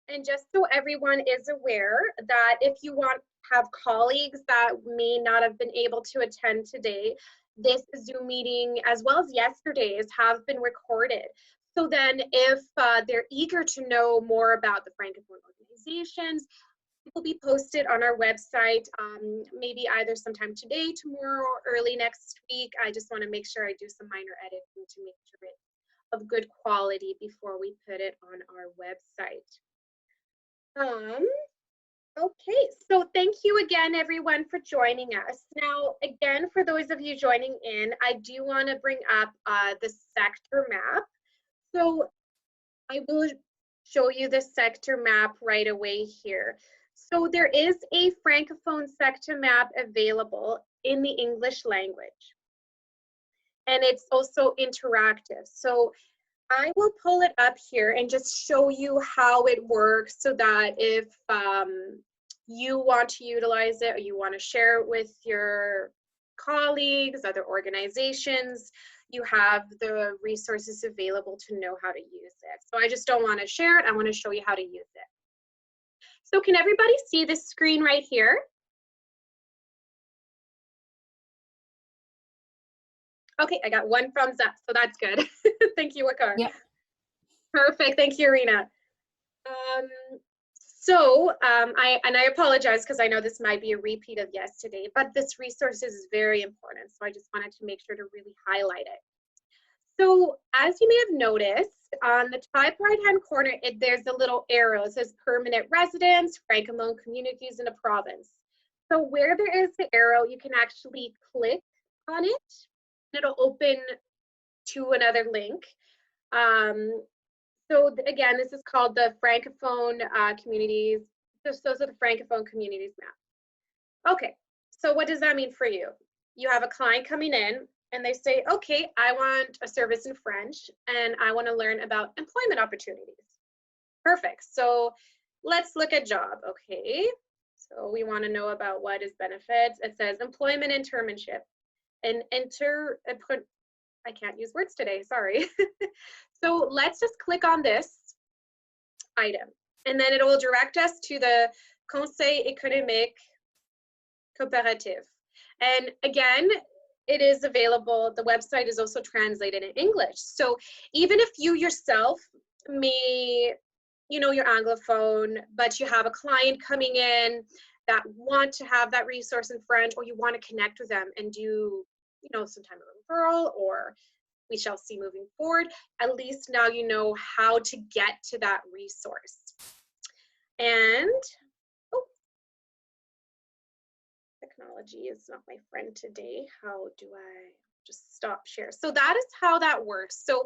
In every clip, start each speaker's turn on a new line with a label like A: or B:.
A: And just so everyone is aware that if you have colleagues that may not have been able to attend today, this Zoom meeting, as well as yesterday's, have been recorded. So then if they're eager to know more about the Francophone organizations, it will be posted on our website, maybe either sometime today, tomorrow, or early next week. I just want to make sure I do some minor editing to make sure it's of good quality before we put it on our website. Okay, so thank you again, everyone, for joining us. Now, again, for those of you joining in, I do want to bring up the sector map. So I will show you the sector map right away here. So there is a Francophone sector map available in the English language, and it's also interactive. So I will pull it up here and just show you how it works so that if you want to utilize it or you want to share it with your colleagues, other organizations, you have the resources available to know how to use it. So I just don't want to share it. I want to show you how to use it. So can everybody see this screen right here? Okay, I got one thumbs up, so that's good. Thank you, Wakar.
B: Yeah.
A: Perfect, thank you, Irina. I apologize because I know this might be a repeat of yesterday, but this resource is very important, so I just wanted to make sure to really highlight it. So as you may have noticed, on the top right-hand corner, there's a little arrow. It says permanent residence, Francophone communities in a province. So where there is the arrow, you can actually click on it. It'll open to another link. So again, this is called the Francophone communities. Those are the Francophone communities map. Okay, so what does that mean for you? You have a client coming in and they say, okay, I want a service in French and I want to learn about employment opportunities. Perfect, so let's look at job, okay. So we want to know about what is benefits. It says employment internship and I can't use words today, sorry. So let's just click on this item and then it will direct us to the Conseil, économique, coopératif. And again, it is available, the website is also translated in English. So even if you yourself may, you know, you're Anglophone, but you have a client coming in that want to have that resource in French, or you want to connect with them and do, you know, some type of referral, or we shall see moving forward, at least now you know how to get to that resource. And, oh, technology is not my friend today. How do I just stop share? So that is how that works. So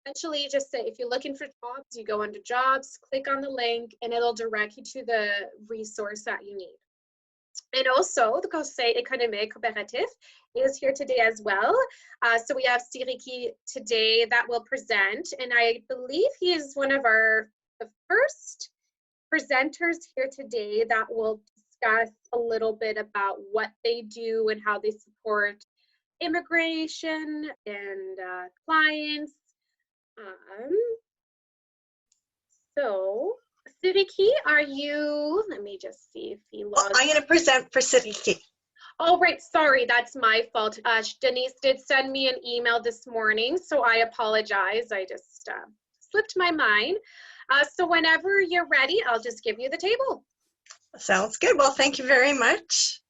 A: essentially just say, if you're looking for jobs, you go under jobs, click on the link, and it'll direct you to the resource that you need. And also, the Conseil économique coopératif is here today as well. So we have Siriki today that will present, and I believe he is one of the first presenters here today that will discuss a little bit about what they do and how they support immigration and clients. So Siriki, are you, let me just see if he logs.
C: I'm going to present for Siriki.
A: Oh, right, sorry, that's my fault. Denise did send me an email this morning, so I apologize. I just slipped my mind. So whenever you're ready, I'll just give you the table.
C: Sounds good. Well, thank you very much.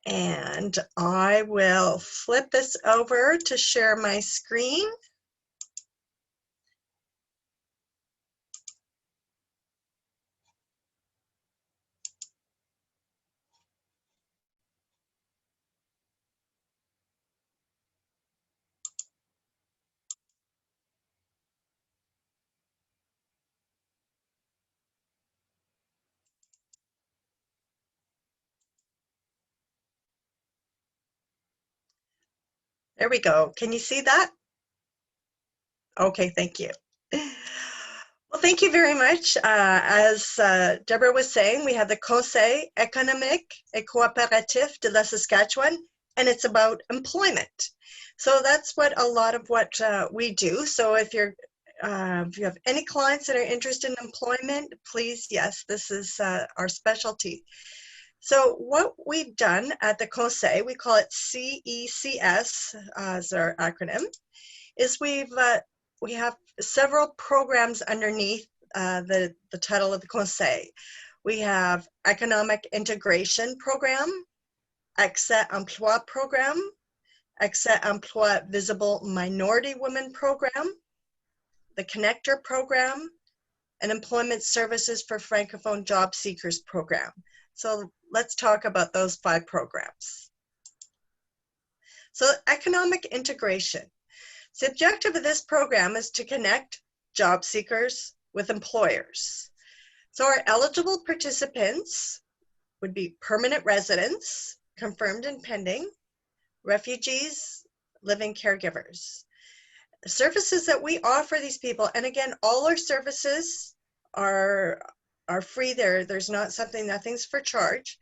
C: And I will flip this over to share my screen. There we go. Can you see that? Okay, thank you. Well, thank you very much. As Deborah was saying, we have the Conseil économique et coopératif de la Saskatchewan, and it's about employment. So that's what a lot of what we do. So if you're if you have any clients that are interested in employment, please, yes, this is our specialty. So what we've done at the Conseil, we call it CECS as our acronym, is we have several programs underneath the title of the Conseil. We have Economic Integration Program, Accès Emploi Program, Accès Emploi Visible Minority Women Program, the Connector Program, and Employment Services for Francophone Job Seekers Program. So let's talk about those 5 programs. So economic integration. The objective of this program is to connect job seekers with employers. So our eligible participants would be permanent residents, confirmed and pending, refugees, living caregivers. The services that we offer these people, and again, all our services are free. There's not something, nothing's for charge.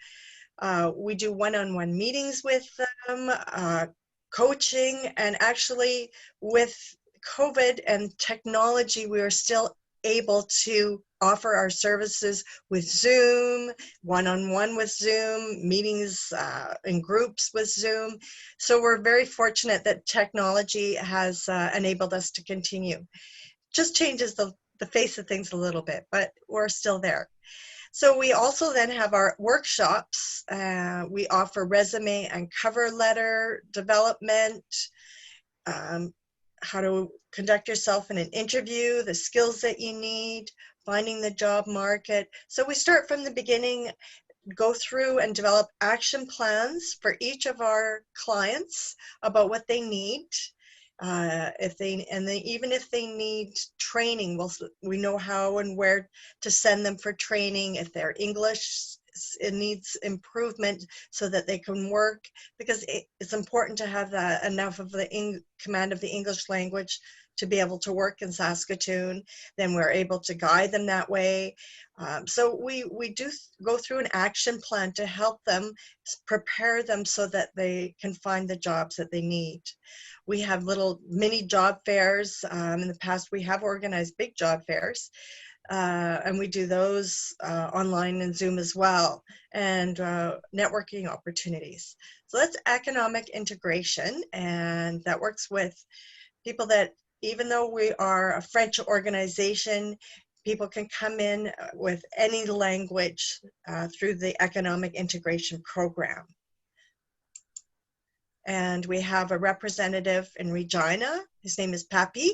C: We do one-on-one meetings with them, coaching, and actually with COVID and technology, we are still able to offer our services with Zoom, one-on-one with Zoom, meetings in groups with Zoom. So we're very fortunate that technology has enabled us to continue. Just changes the face of things a little bit, but we're still there. So we also then have our workshops. We offer resume and cover letter development, how to conduct yourself in an interview, the skills that you need, finding the job market. So we start from the beginning, go through and develop action plans for each of our clients about what they need. Even if they need training, we know how and where to send them for training. If their English it needs improvement so that they can work, because it's important to have enough of the command of the English language to be able to work in Saskatoon. Then we're able to guide them that way. So we do go through an action plan to help them, prepare them so that they can find the jobs that they need. We have little mini job fairs. In the past, we have organized big job fairs. And we do those online and Zoom as well, and networking opportunities. So that's economic integration, and that works with people that, even though we are a French organization, people can come in with any language through the economic integration program. And we have a representative in Regina. His name is Papi.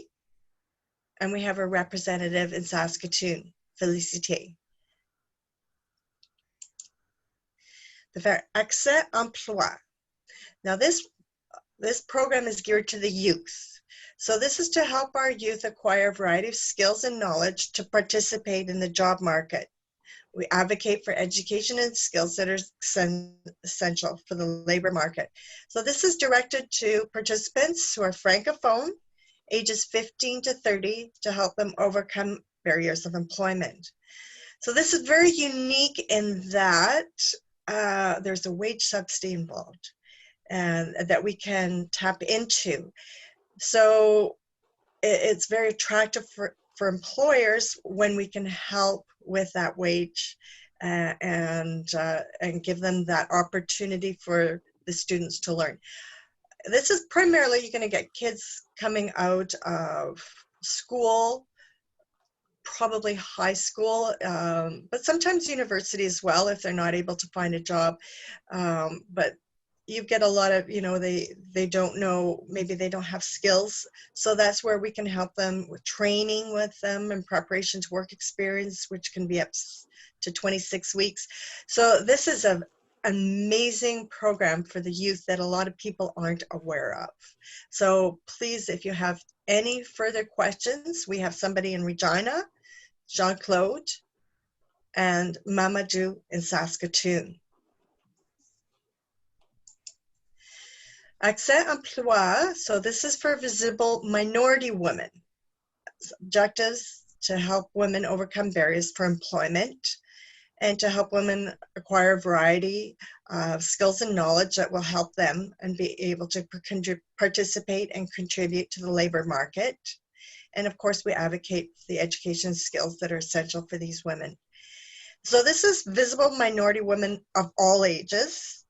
C: And we have a representative in Saskatoon, Félicité. The Accès Emploi. Now this program is geared to the youth. So this is to help our youth acquire a variety of skills and knowledge to participate in the job market. We advocate for education and skills that are essential for the labor market. So this is directed to participants who are Francophone, ages 15 to 30, to help them overcome barriers of employment. So this is very unique in that there's a wage subsidy involved and that we can tap into. So it's very attractive for employers when we can help with that wage and give them that opportunity for the students to learn. This is primarily, you're going to get kids coming out of school, probably high school, but sometimes university as well if they're not able to find a job. But you get a lot of, they don't know, maybe they don't have skills. So that's where we can help them with training with them in preparation to work experience, which can be up to 26 weeks. So this is an amazing program for the youth that a lot of people aren't aware of. So please, if you have any further questions, we have somebody in Regina, Jean-Claude, and Mamadou in Saskatoon. Accès Emploi, so this is for visible minority women. Objectives to help women overcome barriers for employment and to help women acquire a variety of skills and knowledge that will help them and be able to participate and contribute to the labor market. And of course, we advocate for the education skills that are essential for these women. So this is visible minority women of all ages.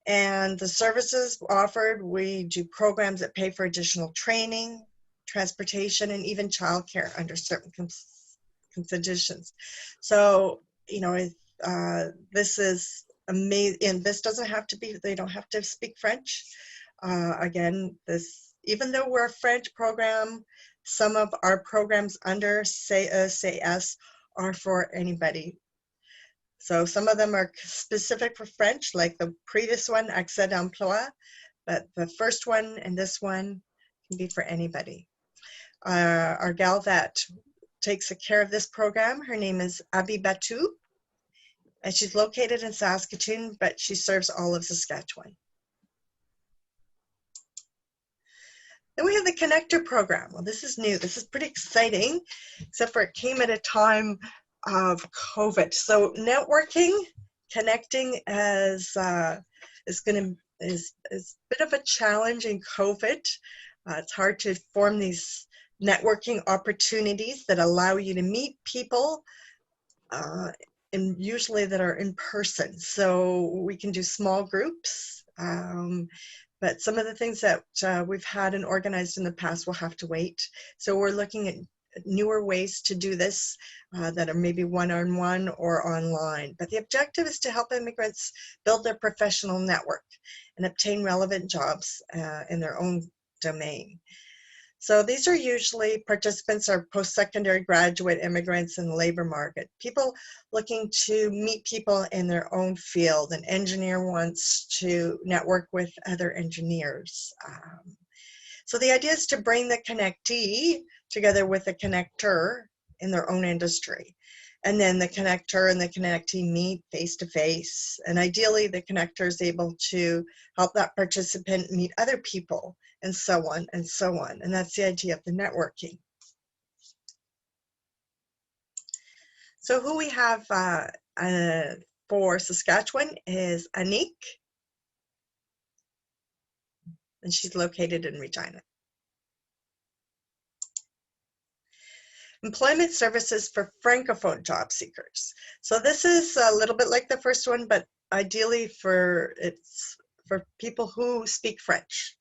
C: And the services offered, we do programs that pay for additional training, transportation, and even childcare under certain conditions. So, you know, this is amazing. And this doesn't have to be, they don't have to speak French. Again, even though we're a French program, some of our programs under CECS are for anybody. So some of them are specific for French, like the previous one, accès d'emploi, but the first one and this one can be for anybody. Our gal that takes care of this program, her name is Abby Batu, and she's located in Saskatchewan, but she serves all of Saskatchewan. Then we have the Connector program. Well, this is new. This is pretty exciting, except for it came at a time of COVID. So networking, connecting is a bit of a challenge in COVID. It's hard to form these networking opportunities that allow you to meet people, and usually that are in person. So we can do small groups. But some of the things that we've had and organized in the past will have to wait. So we're looking at newer ways to do this that are maybe one-on-one or online. But the objective is to help immigrants build their professional network and obtain relevant jobs in their own domain. So these are usually participants are post-secondary graduate immigrants in the labor market, people looking to meet people in their own field. An engineer wants to network with other engineers. So the idea is to bring the connectee together with the connector in their own industry. And then the connector and the connectee meet face-to-face. And ideally, the connector is able to help that participant meet other people, and so on and so on. And that's the idea of the networking. So who we have for Saskatchewan is Anik, and she's located in Regina. Employment services for Francophone job seekers. So this is a little bit like the first one, but ideally it's for people who speak French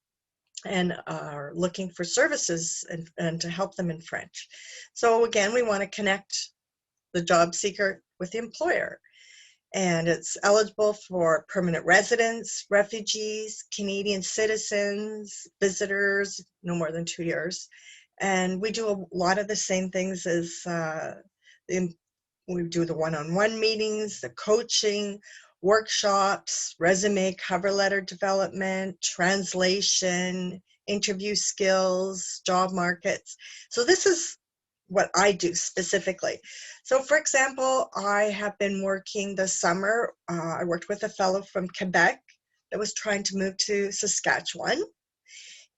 C: and are looking for services and to help them in French. So again, we want to connect the job seeker with the employer. And it's eligible for permanent residents, refugees, Canadian citizens, visitors, no more than 2 years. And we do a lot of the same things as we do the one-on-one meetings, the coaching, workshops, resume, cover letter development, translation, interview skills, job markets. So this is what I do specifically. So for example, I have been working this summer, I worked with a fellow from Quebec that was trying to move to Saskatchewan.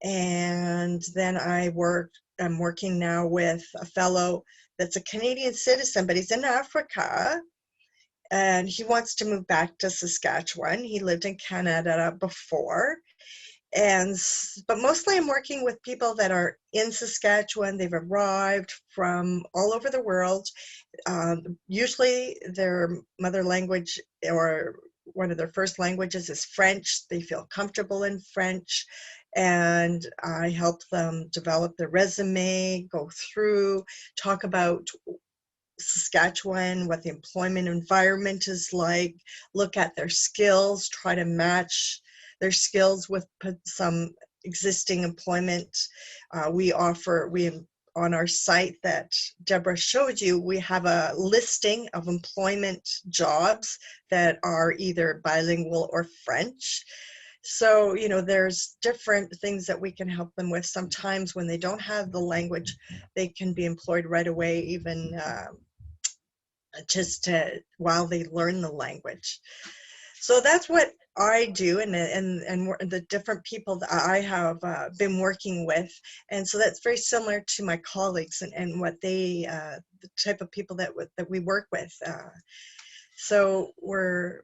C: And then I'm working now with a fellow that's a Canadian citizen, but he's in Africa, and he wants to move back to Saskatchewan. He lived in Canada before. But mostly I'm working with people that are in Saskatchewan. They've arrived from all over the world. Usually their mother language or one of their first languages is French. They feel comfortable in French. And I help them develop their resume, go through, talk about Saskatchewan, what the employment environment is like, look at their skills, try to match their skills with some existing employment. On our site that Deborah showed you, we have a listing of employment jobs that are either bilingual or French. So, you know, there's different things that we can help them with. Sometimes when they don't have the language, they can be employed right away, even while they learn the language. So that's what I do, and the different people that I have been working with. And so that's very similar to my colleagues and what the type of people that we work with. So we're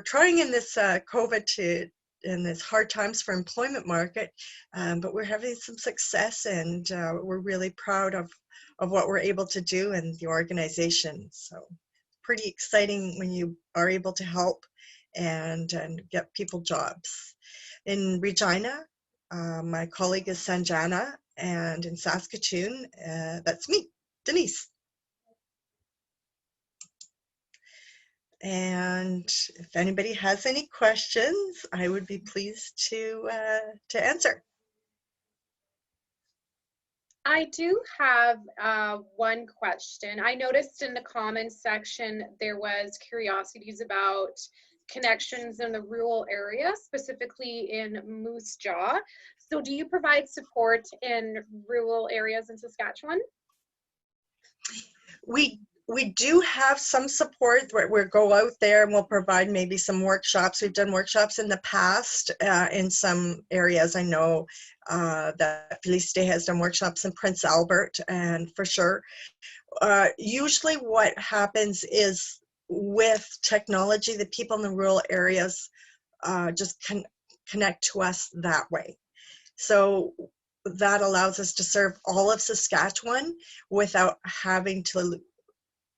C: trying in this COVID in this hard times for employment market, but we're having some success, and we're really proud of what we're able to do in the organization. So pretty exciting when you are able to help and get people jobs. In Regina, my colleague is Sanjana, and in Saskatoon, that's me, Denise. And if anybody has any questions, I would be pleased to answer.
A: I do have one question. I noticed in the comments section there was curiosities about connections in the rural area, specifically in Moose Jaw. So do you provide support in rural areas in Saskatchewan?
C: We do have some support where we go out there and we'll provide maybe some workshops. We've done workshops in the past in some areas. I know that Felicité has done workshops in Prince Albert, and for sure. Usually what happens is with technology, the people in the rural areas just connect to us that way. So that allows us to serve all of Saskatchewan without having to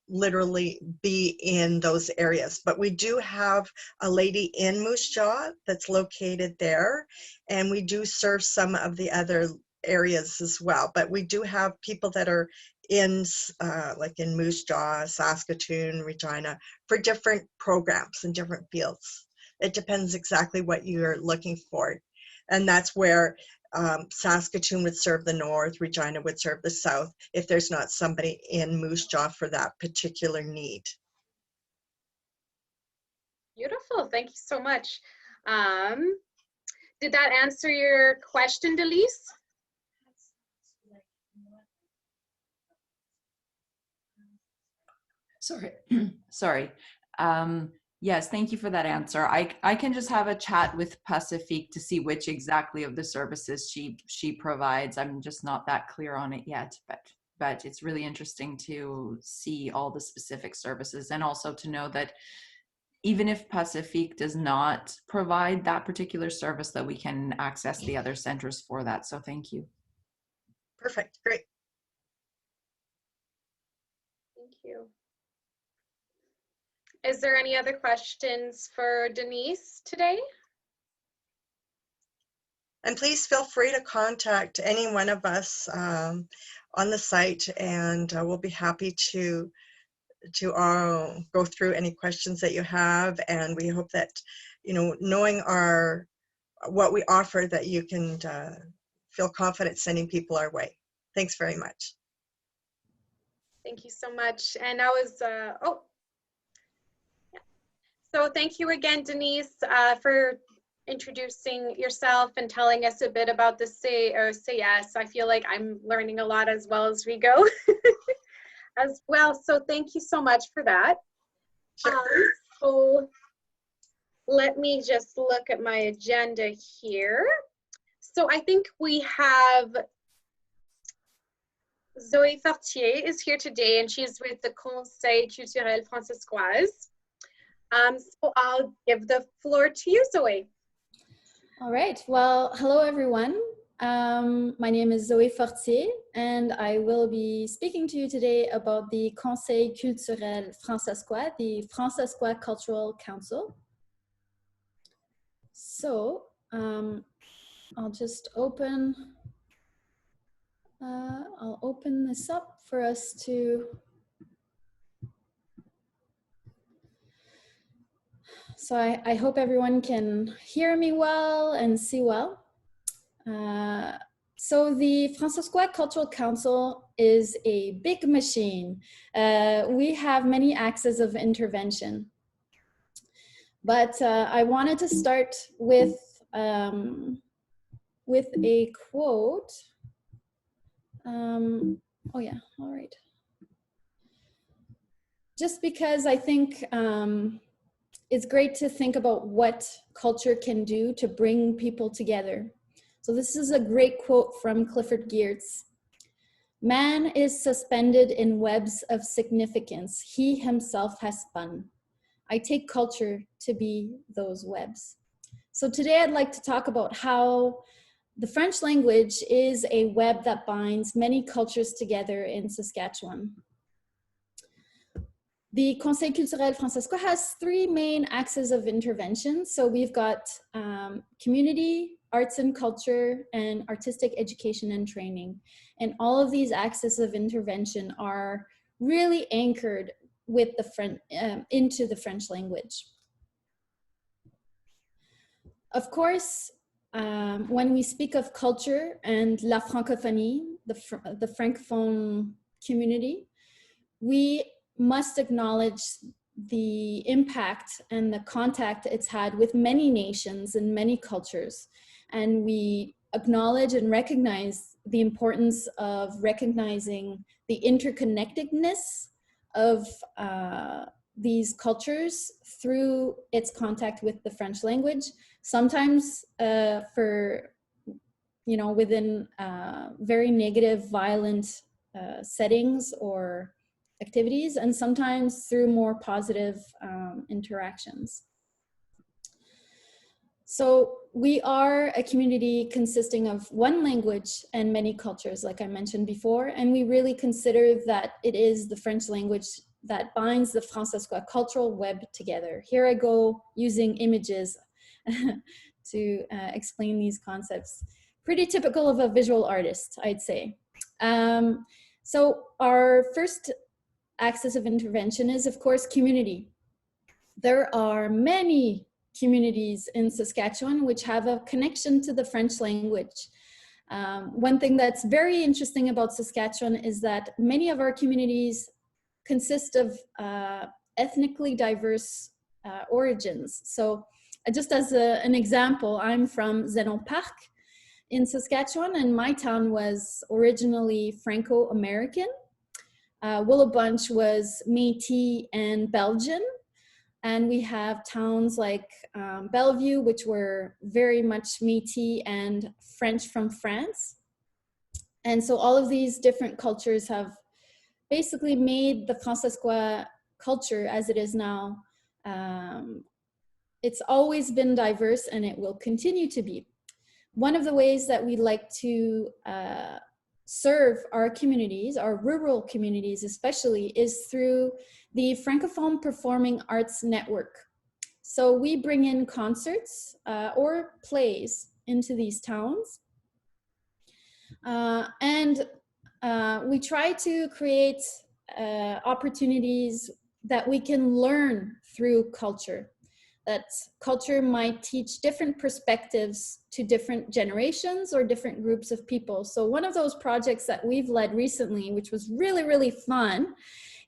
C: literally be in those areas. But we do have a lady in Moose Jaw that's located there, and we do serve some of the other areas as well. But we do have people that are in like in Moose Jaw, Saskatoon, Regina, for different programs and different fields. It depends exactly what you're looking for. And that's where Saskatoon would serve the north, Regina would serve the south, if there's not somebody in Moose Jaw for that particular need.
A: Beautiful, thank you so much. Did that answer your question, Delise?
B: Sorry. Yes, thank you for that answer. I can just have a chat with Pacifique to see which exactly of the services she provides. I'm just not that clear on it yet, but it's really interesting to see all the specific services, and also to know that even if Pacifique does not provide that particular service, that we can access the other centers for that. So thank you.
C: Perfect, great.
A: Thank you. Is there any other questions for Denise today?
C: And please feel free to contact any one of us on the site, and we'll be happy to go through any questions that you have. And we hope that, you know, knowing what we offer, that you can feel confident sending people our way. Thanks very much.
A: Thank you so much. And I was, So thank you again, Denise, for introducing yourself and telling us a bit about the CECS. I feel like I'm learning a lot as well as we go as well. So thank you so much for that.
C: Sure.
A: So let me just look at my agenda here. So I think we have Zoe Fortier is here today, and she's with the Conseil culturel Françaskois. So I'll give the floor to you, Zoe.
D: All right. Well, hello, everyone. My name is Zoe Fortier, and I will be speaking to you today about the Conseil culturel Fransaskois, the Fransaskois Cultural Council. So I'll just open this up for us to. So I hope everyone can hear me well and see well. So the Fransaskois Cultural Council is a big machine. We have many axes of intervention. But I wanted to start with a quote. Oh yeah, all right. Just because I think it's great to think about what culture can do to bring people together. So this is a great quote from Clifford Geertz. Man is suspended in webs of significance he himself has spun. I take culture to be those webs. So today I'd like to talk about how the French language is a web that binds many cultures together in Saskatchewan. The Conseil culturel Françaskois has three main axes of intervention. So we've got community, arts and culture, and artistic education and training. And all of these axes of intervention are really anchored with the into the French language. Of course, when we speak of culture and la francophonie, the Francophone community, we must acknowledge the impact and the contact it's had with many nations and many cultures. And we acknowledge and recognize the importance of recognizing the interconnectedness of these cultures through its contact with the French language, sometimes within very negative, violent settings or activities, and sometimes through more positive interactions. So we are a community consisting of one language and many cultures, like I mentioned before, and we really consider that it is the French language that binds the Fransaskois cultural web together. Here I go using images to explain these concepts. Pretty typical of a visual artist, I'd say. So our first axis of intervention is, of course, community. There are many communities in Saskatchewan which have a connection to the French language. One thing that's very interesting about Saskatchewan is that many of our communities consist of ethnically diverse origins. So just as an example, I'm from Zenon Park in Saskatchewan, and my town was originally Franco-American. Willowbunch was Métis and Belgian. And we have towns like Bellevue, which were very much Métis and French from France. And so all of these different cultures have basically made the Fransaskois culture as it is now. It's always been diverse and it will continue to be. One of the ways that we like to serve our communities, our rural communities especially, is through the Francophone Performing Arts Network. So we bring in concerts or plays into these towns. And we try to create opportunities that we can learn through culture. That culture might teach different perspectives to different generations or different groups of people. So one of those projects that we've led recently, which was really, really fun,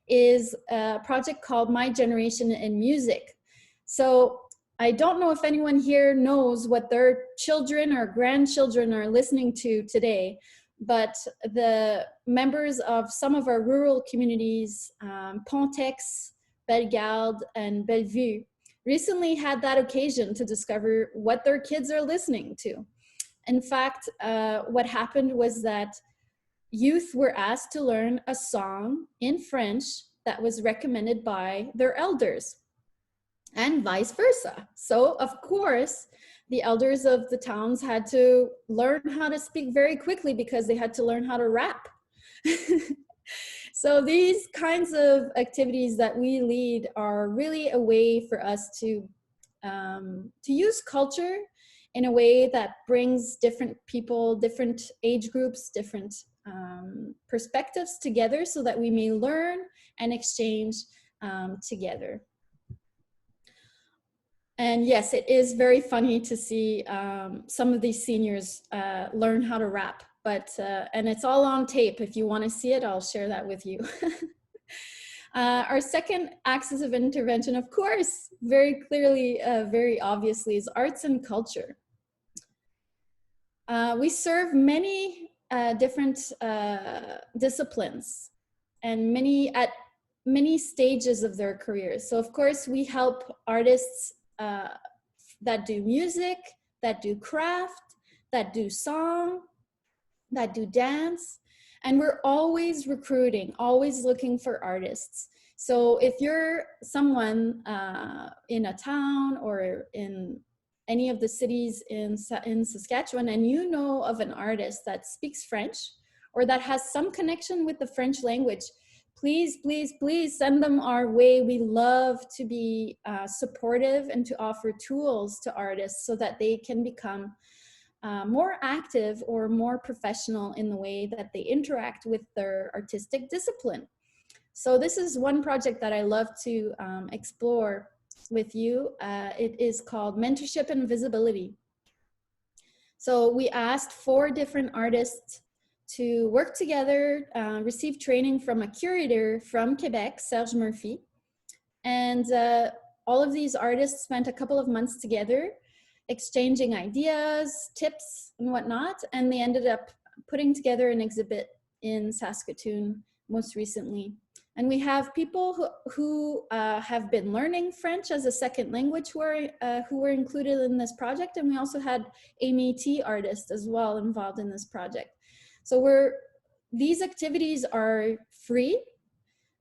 D: is a project called My Generation in Music. So I don't know if anyone here knows what their children or grandchildren are listening to today, but the members of some of our rural communities, Pontex, Bellegarde, and Bellevue, recently had that occasion to discover what their kids are listening to. In fact, what happened was that youth were asked to learn a song in French that was recommended by their elders, and vice versa. So, of course, the elders of the towns had to learn how to speak very quickly because they had to learn how to rap. So these kinds of activities that we lead are really a way for us to use culture in a way that brings different people, different age groups, different perspectives together so that we may learn and exchange together. And yes, it is very funny to see some of these seniors learn how to rap. But, and it's all on tape. If you want to see it, I'll share that with you. Our second axis of intervention, of course, very clearly, very obviously, is arts and culture. We serve many different disciplines and at many stages of their careers. So, of course, we help artists that do music, that do craft, that do song, that do dance, and we're always recruiting, always looking for artists. So if you're someone in a town or in any of the cities in Saskatchewan and you know of an artist that speaks French or that has some connection with the French language, please, please, please send them our way. We love to be supportive and to offer tools to artists so that they can become more active or more professional in the way that they interact with their artistic discipline. So this is one project that I love to explore with you. It is called Mentorship and Visibility. So we asked 4 different artists to work together, receive training from a curator from Quebec, Serge Murphy. And all of these artists spent a couple of months together exchanging ideas, tips, and whatnot. And they ended up putting together an exhibit in Saskatoon most recently. And we have people who have been learning French as a second language who were included in this project. And we also had a Métis artist as well involved in this project. So these activities are free.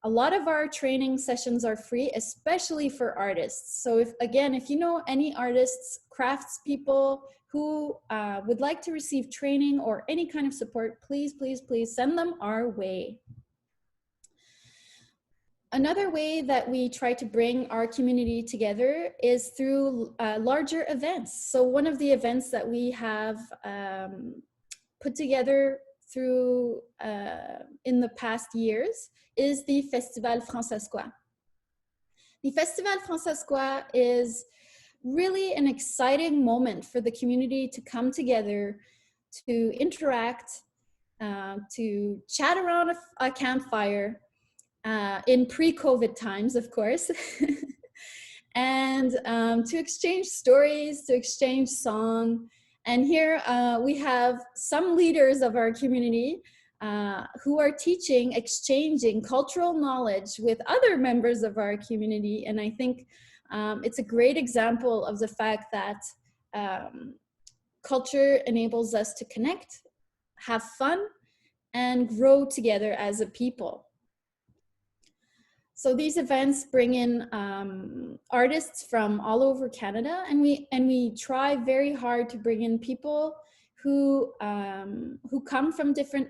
D: A lot of our training sessions are free, especially for artists. So if you know any artists, crafts people who would like to receive training or any kind of support, please, please, please send them our way. Another way that we try to bring our community together is through larger events. So one of the events that we have put together through in the past years is the Festival Fransaskois. The Festival Françaskois is really an exciting moment for the community to come together, to interact, to chat around a campfire in pre-COVID times, of course, and to exchange stories, to exchange song. And here we have some leaders of our community who are teaching, exchanging cultural knowledge with other members of our community. And I think it's a great example of the fact that culture enables us to connect, have fun, and grow together as a people. So these events bring in artists from all over Canada, and we try very hard to bring in people who come from different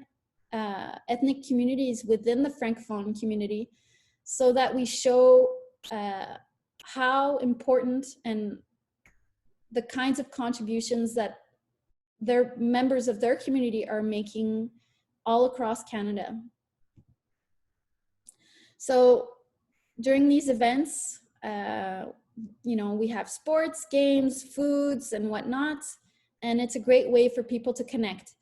D: ethnic communities within the Francophone community, so that we show how important and the kinds of contributions that their members of their community are making all across Canada. So during these events, we have sports, games, foods, and whatnot, and it's a great way for people to connect.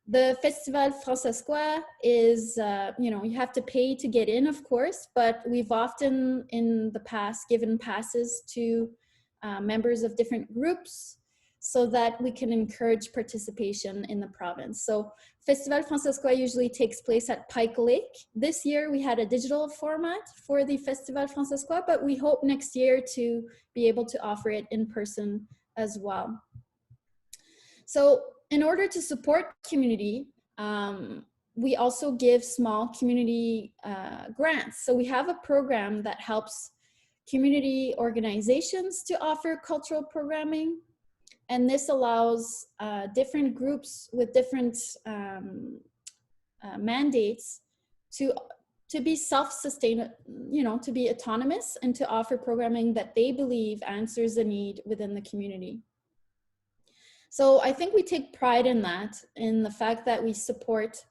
D: The Festival Fransaskois is, you have to pay to get in, of course, but we've often in the past given passes to members of different groups so that we can encourage participation in the province. So Festival Fransaskois usually takes place at Pike Lake. This year we had a digital format for the Festival Fransaskois, but we hope next year to be able to offer it in person as well. So in order to support community, we also give small community grants. So we have a program that helps community organizations to offer cultural programming. And this allows different groups with different mandates to be self-sustained, to be autonomous and to offer programming that they believe answers a need within the community. So I think we take pride in that, in the fact that we support,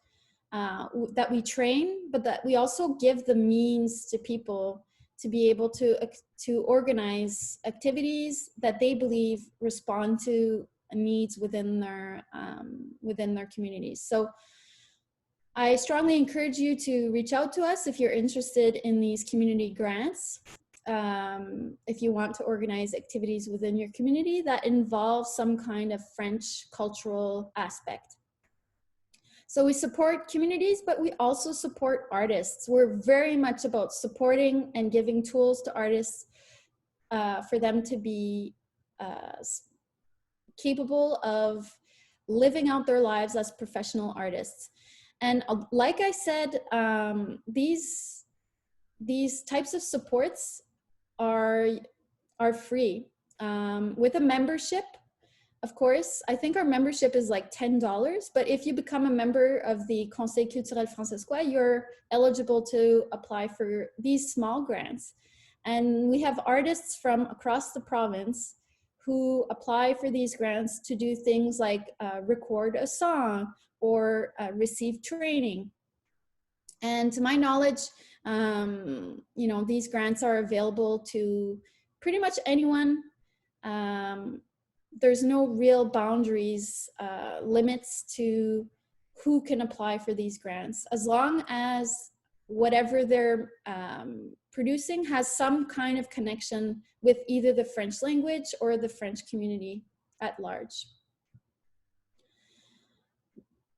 D: that we train, but that we also give the means to people to be able to organize activities that they believe respond to needs within their communities. So I strongly encourage you to reach out to us if you're interested in these community grants. If you want to organize activities within your community that involve some kind of French cultural aspect. So we support communities, but we also support artists. We're very much about supporting and giving tools to artists for them to be capable of living out their lives as professional artists. And like I said, these types of supports are free. with a membership. Of course, I think our membership is like $10, but if you become a member of the Conseil culturel Françaskois, you're eligible to apply for these small grants. And we have artists from across the province who apply for these grants to do things like record a song or receive training. And to my knowledge, you know, these grants are available to pretty much anyone. There's no real boundaries, limits to who can apply for these grants, as long as whatever they're producing has some kind of connection with either the French language or the French community at large.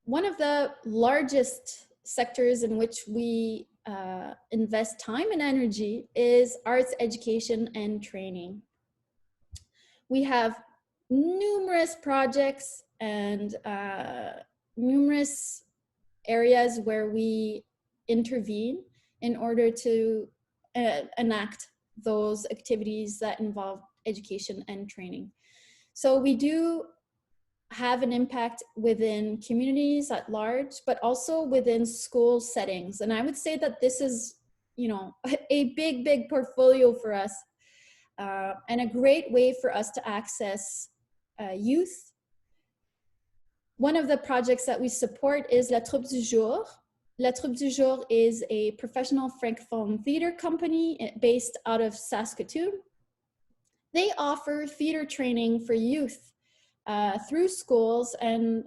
D: One of the largest sectors in which we invest time and energy is arts education and training. We have numerous projects and numerous areas where we intervene in order to enact those activities that involve education and training. So we do have an impact within communities at large, but also within school settings. And I would say that this is, you know, a big portfolio for us, and a great way for us to access youth. One of the projects that we support is La Troupe du Jour. La Troupe du Jour is a professional Francophone theater company based out of Saskatchewan. They offer theater training for youth through schools and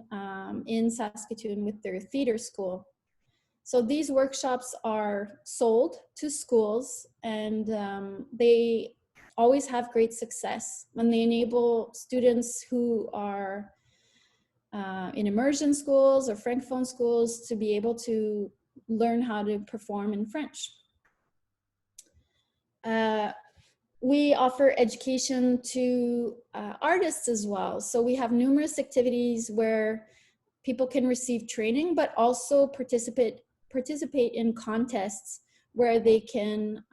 D: in Saskatchewan with their theater school. So these workshops are sold to schools, and they always have great success, and they enable students who are in immersion schools or Francophone schools to be able to learn how to perform in French. We offer education to artists as well. So we have numerous activities where people can receive training, but also participate in contests where they can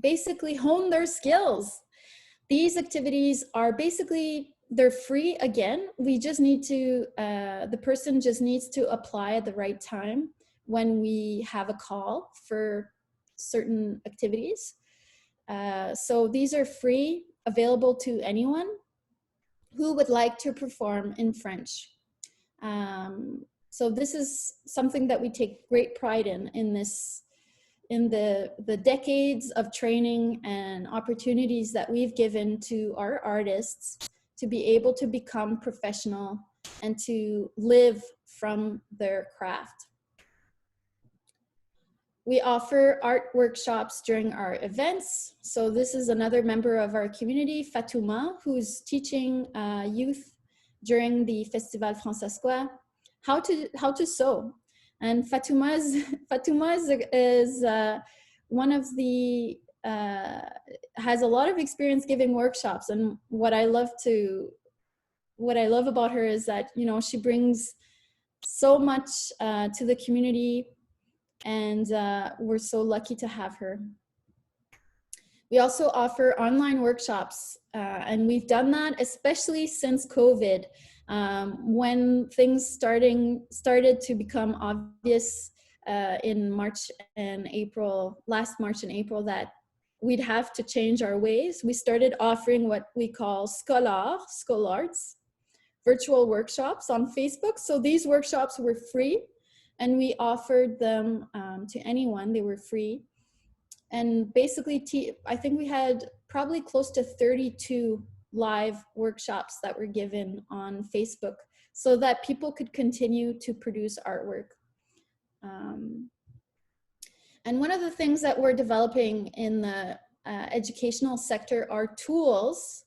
D: basically hone their skills. These activities are basically, they're free again. We just need to, the person just needs to apply at the right time when we have a call for certain activities. So these are free, available to anyone who would like to perform in French. So this is something that we take great pride in the decades of training and opportunities that we've given to our artists to be able to become professional and to live from their craft. We offer art workshops during our events. So this is another member of our community, Fatouma, who's teaching youth during the Festival Fransaskois how to sew. And Fatouma is one of the, has a lot of experience giving workshops. And what I love about her is that, you know, she brings so much to the community, and we're so lucky to have her. We also offer online workshops, and we've done that especially since COVID, when things started to become obvious in March and April, last March and April, that we'd have to change our ways. We started offering what we call Scolarts, virtual workshops on Facebook. So these workshops were free, and we offered them to anyone. They were free. And basically, I think we had probably close to 32 live workshops that were given on Facebook so that people could continue to produce artwork. And one of the things that we're developing in the educational sector are tools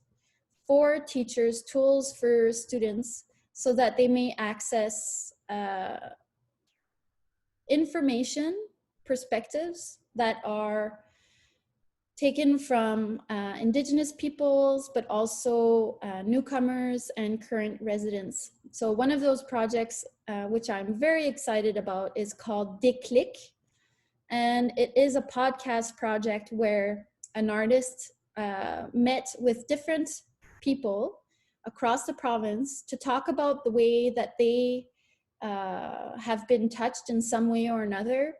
D: for teachers, tools for students, so that they may access information, perspectives that are taken from Indigenous peoples, but also newcomers and current residents. So one of those projects, which I'm very excited about, is called Déclic. And it is a podcast project where an artist met with different people across the province to talk about the way that they have been touched in some way or another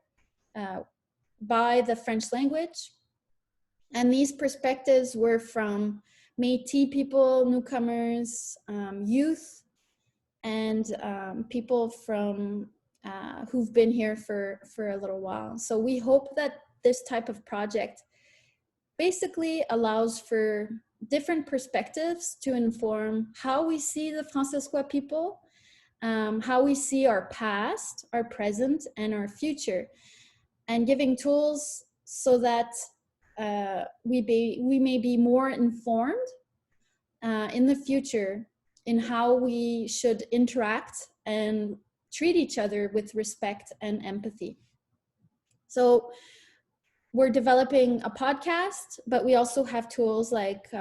D: by the French language. And these perspectives were from Métis people, newcomers, youth, and people from who've been here for a little while. So we hope that this type of project basically allows for different perspectives to inform how we see the Fransaskois people, how we see our past, our present, and our future, and giving tools so that we may be more informed in the future in how we should interact and treat each other with respect and empathy. So we're developing a podcast, but we also have tools like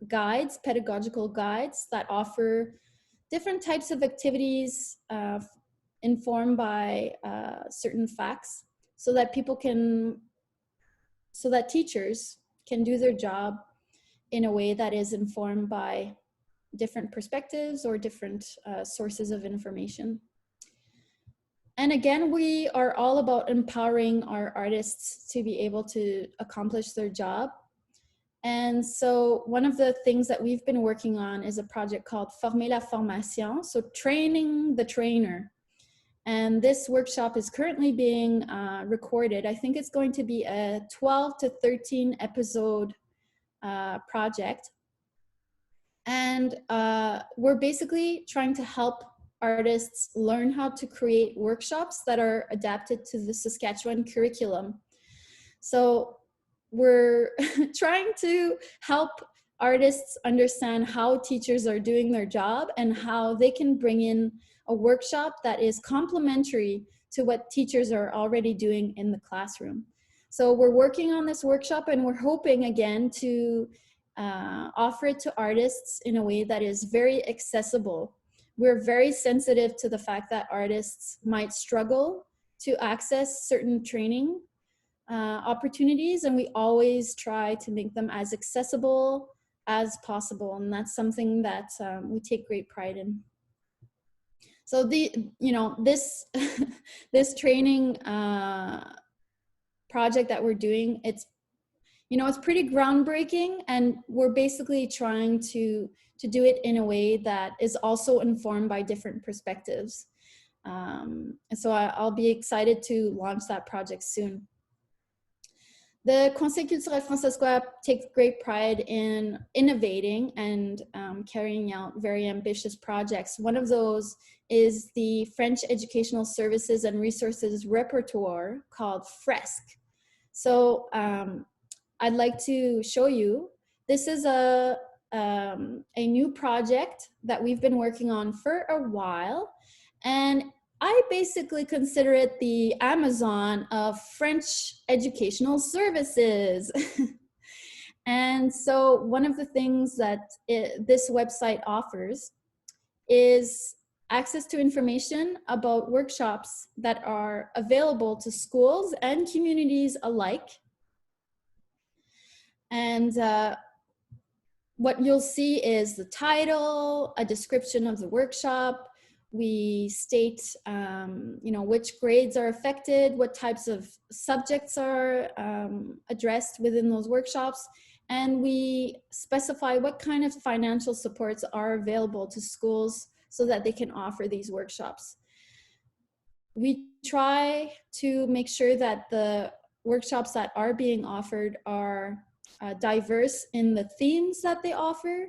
D: guides, pedagogical guides that offer different types of activities informed by certain facts, so that teachers can do their job in a way that is informed by different perspectives or different sources of information. And again, we are all about empowering our artists to be able to accomplish their job. And so one of the things that we've been working on is a project called Former la formation, so training the trainer. And this workshop is currently being recorded. I think it's going to be a 12 to 13 episode project. And we're basically trying to help artists learn how to create workshops that are adapted to the Saskatchewan curriculum. So we're trying to help artists understand how teachers are doing their job and how they can bring in a workshop that is complementary to what teachers are already doing in the classroom. So we're working on this workshop, and we're hoping again to offer it to artists in a way that is very accessible. We're very sensitive to the fact that artists might struggle to access certain training opportunities, and we always try to make them as accessible as possible, and that's something that we take great pride in. So this this training project that we're doing, it's pretty groundbreaking, and we're basically trying to do it in a way that is also informed by different perspectives. And so I'll be excited to launch that project soon. The Conseil culturel Françaiscois takes great pride in innovating and carrying out very ambitious projects. One of those is the French Educational Services and Resources Repertoire called FRESC. So I'd like to show you. This is a new project that we've been working on for a while, and I basically consider it the Amazon of French educational services. And so one of the things that this website offers is access to information about workshops that are available to schools and communities alike. And what you'll see is the title, a description of the workshop. We state, which grades are affected, what types of subjects are addressed within those workshops, and we specify what kind of financial supports are available to schools so that they can offer these workshops. We try to make sure that the workshops that are being offered are diverse in the themes that they offer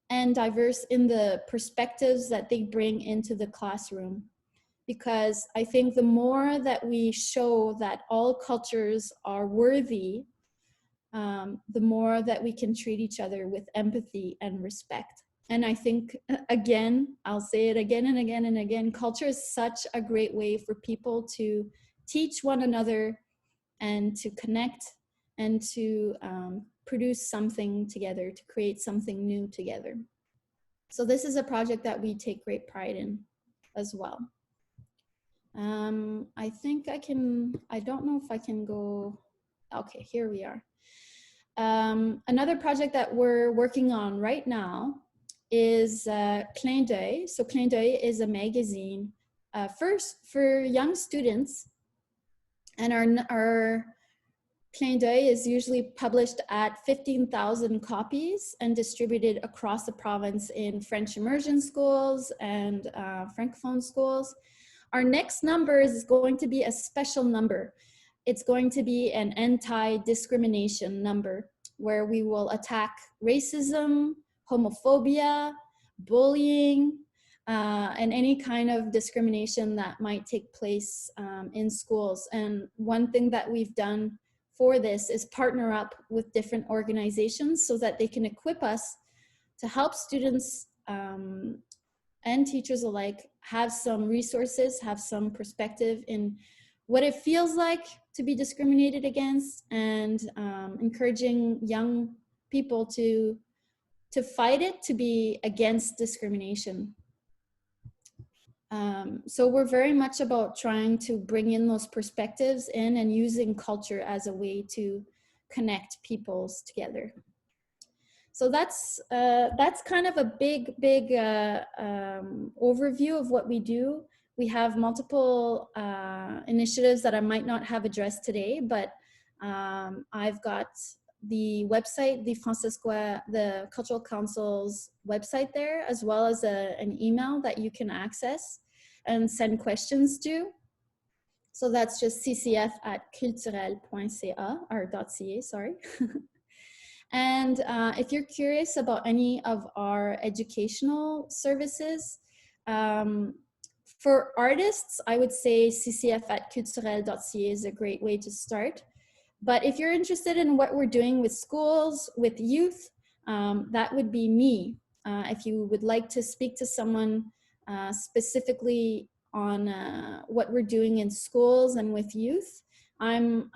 D: and diverse in the perspectives that they bring into the classroom. Because I think the more that we show that all cultures are worthy, the more that we can treat each other with empathy and respect. And I think, again, I'll say it again and again and again, culture is such a great way for people to teach one another and to connect and to produce something together, to create something new together. So this is a project that we take great pride in as well. I think I don't know if I can go, okay, here we are. Another project that we're working on right now is Clin d'œil. So Clin d'œil is a magazine first for young students, and our Clin d'œil is usually published at 15,000 copies and distributed across the province in French immersion schools and Francophone schools. Our next number is going to be a special number. It's going to be an anti-discrimination number where we will attack racism, homophobia, bullying, and any kind of discrimination that might take place in schools. And one thing that we've done for this is partner up with different organizations so that they can equip us to help students and teachers alike have some resources, have some perspective in what it feels like to be discriminated against, and encouraging young people to fight it, to be against discrimination. So we're very much about trying to bring in those perspectives in and using culture as a way to connect peoples together. So that's kind of a big overview of what we do. We have multiple initiatives that I might not have addressed today, but I've got the website, the Fransaskois, the Cultural Council's website there, as well as an email that you can access and send questions to. So that's just ccf@culturel.ca, or .ca, sorry. And if you're curious about any of our educational services, for artists, I would say ccf@culturel.ca is a great way to start. But if you're interested in what we're doing with schools, with youth, that would be me. If you would like to speak to someone specifically on what we're doing in schools and with youth, I'm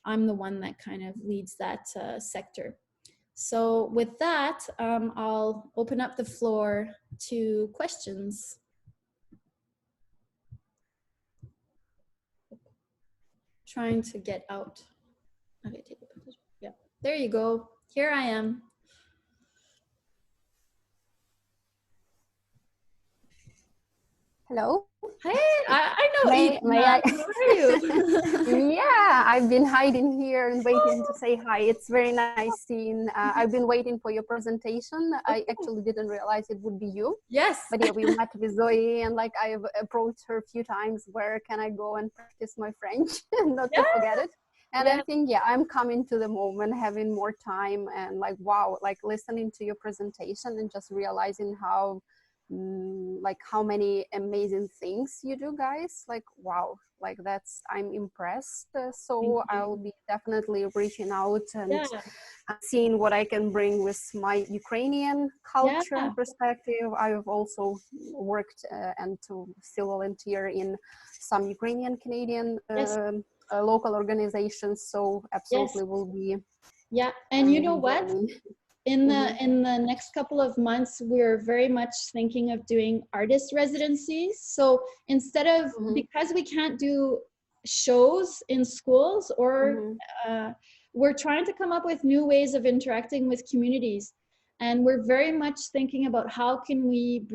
D: the one that kind of leads that sector. So with that, I'll open up the floor to questions. Trying to get out. Okay, take a picture. Yeah, there you go. Here I am.
E: Hello.
D: Hey, I know.
E: May I?
D: How are you?
E: Yeah, I've been hiding here and waiting to say hi. It's very nice seeing. I've been waiting for your presentation. I actually didn't realize it would be you.
D: Yes.
E: But yeah, we met with Zoe, and like I've approached her a few times. Where can I go and practice my French and not to forget it? And I think, yeah, I'm coming to the moment, having more time, and like, wow, like listening to your presentation and just realizing how like how many amazing things you do, guys. Like, wow, like that's, I'm impressed. So I'll be definitely reaching out and seeing what I can bring with my Ukrainian culture perspective. I've also worked and to still volunteer in some Ukrainian Canadian local organizations, so absolutely will be.
D: Yeah, and you know what? In the next couple of months, we're very much thinking of doing artist residencies. So instead of, because we can't do shows in schools, or we're trying to come up with new ways of interacting with communities. And we're very much thinking about how can we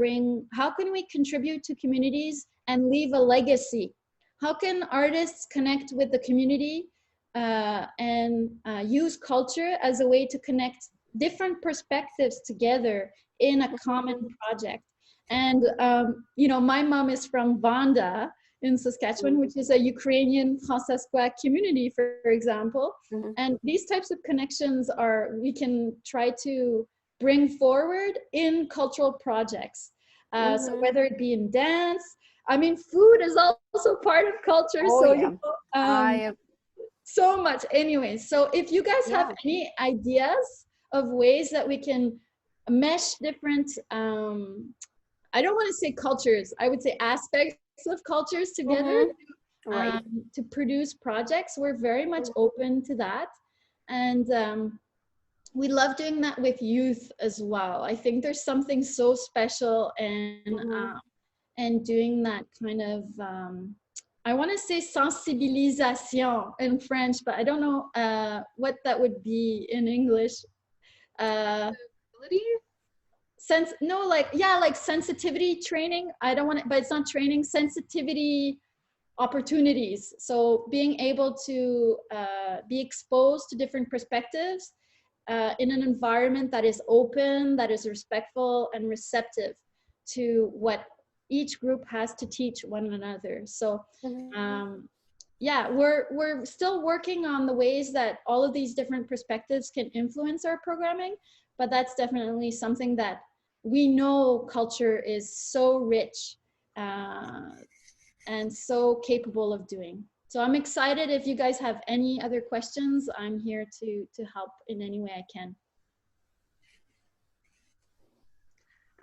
D: contribute to communities and leave a legacy? How can artists connect with the community and use culture as a way to connect different perspectives together in a common project? And you know, my mom is from Vanda in Saskatchewan, which is a Ukrainian Fransaskois community, for example. And these types of connections we can try to bring forward in cultural projects. So whether it be in dance, I mean, food is also part of culture. You know, so much. Anyway, so if you guys have any ideas of ways that we can mesh different, I don't want to say cultures, I would say aspects of cultures together to produce projects, we're very much open to that. And we love doing that with youth as well. I think there's something so special and doing that kind of I want to say sensibilisation in French, but I don't know what that would be in English. Like sensitivity training. I don't want it, but it's not training. Sensitivity opportunities. So being able to be exposed to different perspectives in an environment that is open, that is respectful and receptive to what each group has to teach one another. So yeah, we're still working on the ways that all of these different perspectives can influence our programming, but that's definitely something that we know culture is so rich and so capable of doing. So I'm excited. If you guys have any other questions, I'm here to help in any way I can.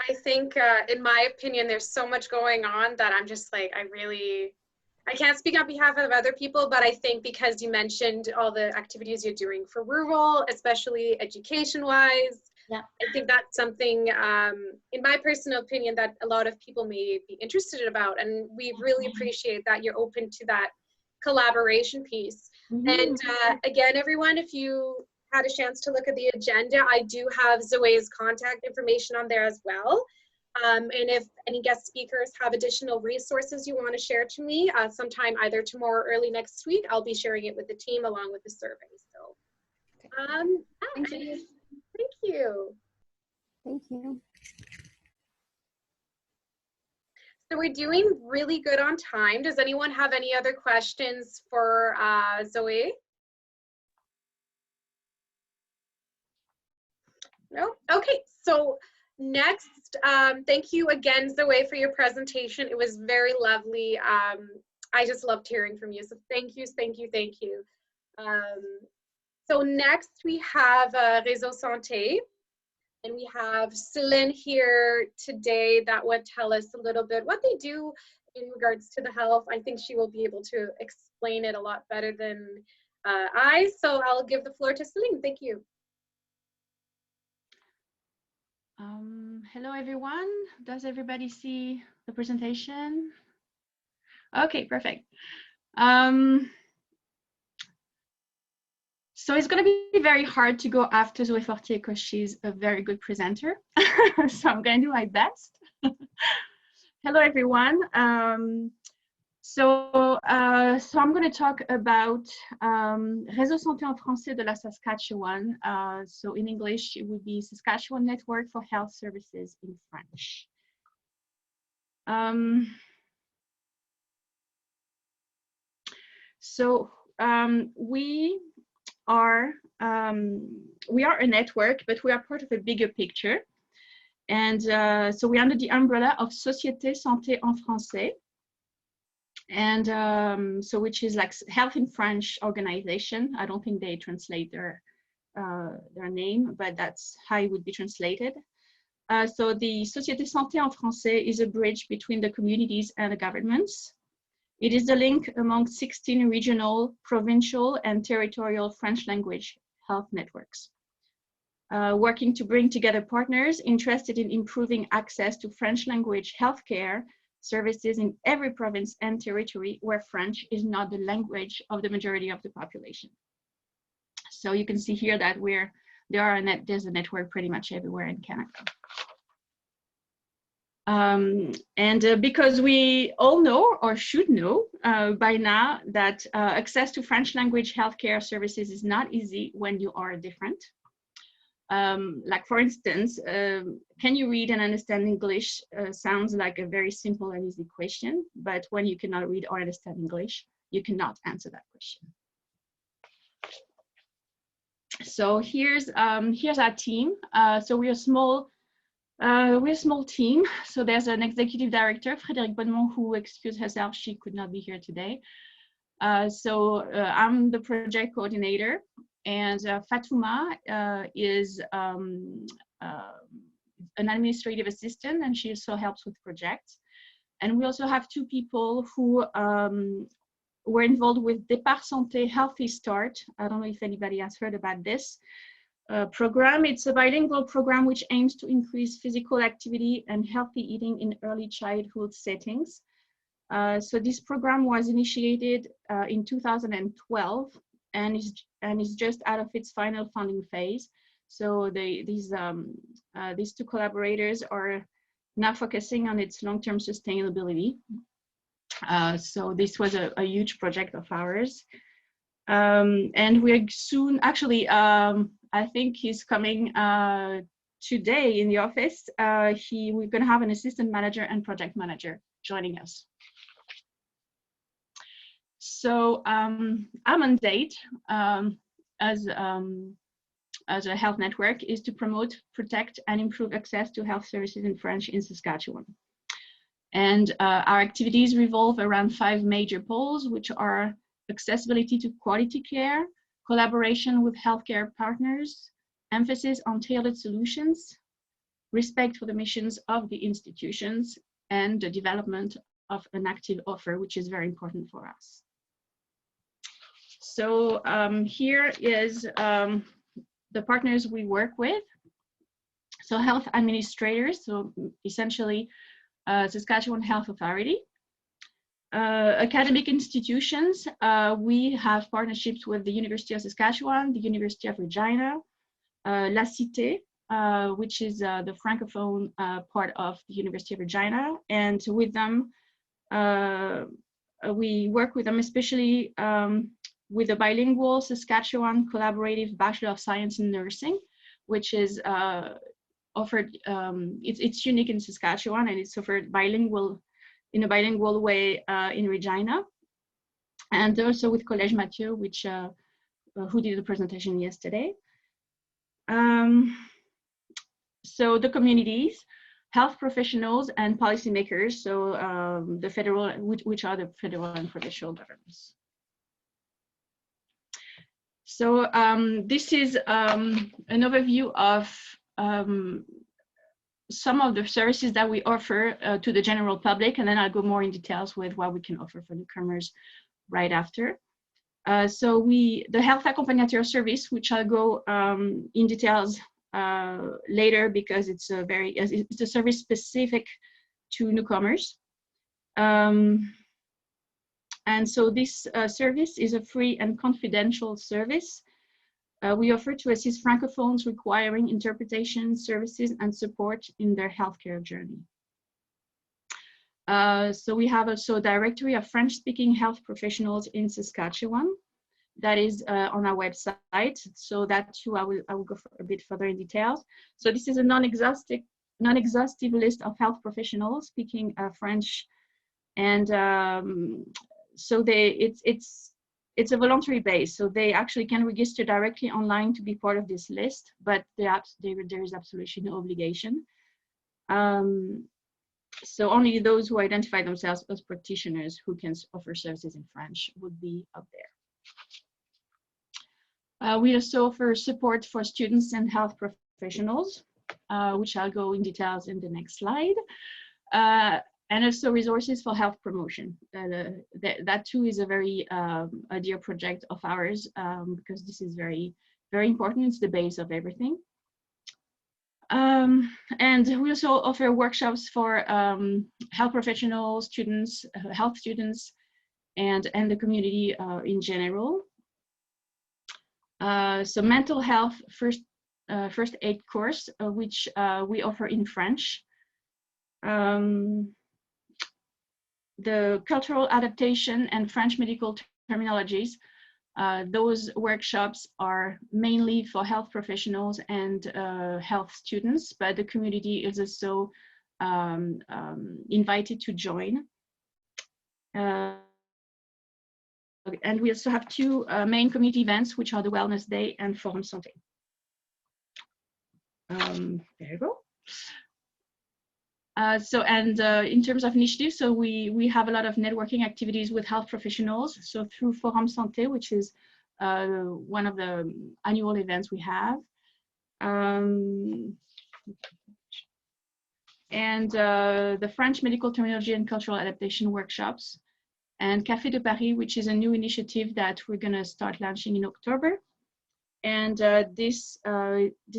A: I think, in my opinion, there's so much going on that I'm just like, I can't speak on behalf of other people, but I think because you mentioned all the activities you're doing for rural, especially education-wise,
D: yeah,
A: I think that's something, in my personal opinion, that a lot of people may be interested about. And we really appreciate that you're open to that collaboration piece. And again, everyone, if you had a chance to look at the agenda, I do have Zoe's contact information on there as well. And if any guest speakers have additional resources you want to share to me, sometime either tomorrow or early next week, I'll be sharing it with the team along with the survey. So,
D: thank you.
A: Thank you.
E: Thank you.
A: So we're doing really good on time. Does anyone have any other questions for Zoe? No? Okay, so next, thank you again, Zoe, for your presentation. It was very lovely. I just loved hearing from you. So thank you, thank you, thank you. So next we have Réseau Santé, and we have Céline here today that would tell us a little bit what they do in regards to the health. I think she will be able to explain it a lot better than I. So I'll give the floor to Céline. Thank you.
F: Hello everyone. Does everybody see the presentation? Okay, perfect. So it's going to be very hard to go after Zoe Fortier because she's a very good presenter. So I'm going to do my best. Hello everyone. So I'm going to talk about Réseau Santé en français de la Saskatchewan. So in English, it would be Saskatchewan Network for Health Services in French. We are a network, but we are part of a bigger picture. And so we're under the umbrella of Société Santé en français. And so which is like Health in French organization. I don't think they translate their name, but that's how it would be translated. So the Société Santé en français is a bridge between the communities and the governments. It is the link among 16 regional, provincial, and territorial French language health networks, working to bring together partners interested in improving access to French language healthcare services in every province and territory where French is not the language of the majority of the population. So you can see here that there's a network pretty much everywhere in Canada. Because we all know, or should know by now, that access to French language healthcare services is not easy when you are different. Like for instance, can you read and understand English? Sounds like a very simple and easy question, but when you cannot read or understand English, you cannot answer that question. So here's our team. So we're a small team. So there's an executive director, Frédéric Bonnemont, who excused herself. She could not be here today. So I'm the project coordinator, and Fatouma is an administrative assistant, and she also helps with projects. And we also have two people who were involved with Départ Santé Healthy Start. I don't know if anybody has heard about this program. It's a bilingual program which aims to increase physical activity and healthy eating in early childhood settings. So this program was initiated in 2012 and is just out of its final funding phase. So these two collaborators are now focusing on its long-term sustainability. So this was a huge project of ours. And we're soon, actually, I think he's coming today in the office. We're going to have an assistant manager and project manager joining us. So our mandate as a health network is to promote, protect, and improve access to health services in French in Saskatchewan. And our activities revolve around 5 major poles, which are accessibility to quality care, collaboration with healthcare partners, emphasis on tailored solutions, respect for the missions of the institutions, and the development of an active offer, which is very important for us. So here is the partners we work with. So health administrators, so essentially Saskatchewan Health Authority. Academic institutions, we have partnerships with the University of Saskatchewan, the University of Regina, La Cité, which is the Francophone part of the University of Regina. And with them, we work with them especially with the bilingual Saskatchewan Collaborative Bachelor of Science in Nursing, which is offered, it's unique in Saskatchewan, and it's offered bilingual, in a bilingual way in Regina. And also with Collège Mathieu, which who did the presentation yesterday. So the communities, health professionals, and policymakers, so the federal, which are the federal and provincial governments. So this is an overview of some of the services that we offer to the general public, and then I'll go more in details with what we can offer for newcomers right after. So the health accompagnateur service, which I'll go in details later because it's a service specific to newcomers. And so this service is a free and confidential service we offer to assist Francophones requiring interpretation services and support in their healthcare journey. So we have also a directory of French-speaking health professionals in Saskatchewan that is on our website. So that too, I will go a bit further in details. So this is a non-exhaustive list of health professionals speaking French, and so it's a voluntary base. So they actually can register directly online to be part of this list, but there is absolutely no obligation. So only those who identify themselves as practitioners who can offer services in French would be up there. We also offer support for students and health professionals, which I'll go in details in the next slide. And also resources for health promotion. That too is a very a dear project of ours because this is very, very important. It's the base of everything. And we also offer workshops for health professionals, students, health students, and the community in general. So mental health first aid course, which we offer in French. The cultural adaptation and French medical terminologies, those workshops are mainly for health professionals and health students, but the community is also invited to join. And we also have 2 main community events, which are the Wellness Day and Forum Santé. There you go. In terms of initiatives, so we have a lot of networking activities with health professionals. So through Forum Santé, which is one of the annual events we have. And the French medical terminology and cultural adaptation workshops. And Café de Paris, which is a new initiative that we're gonna start launching in October. And this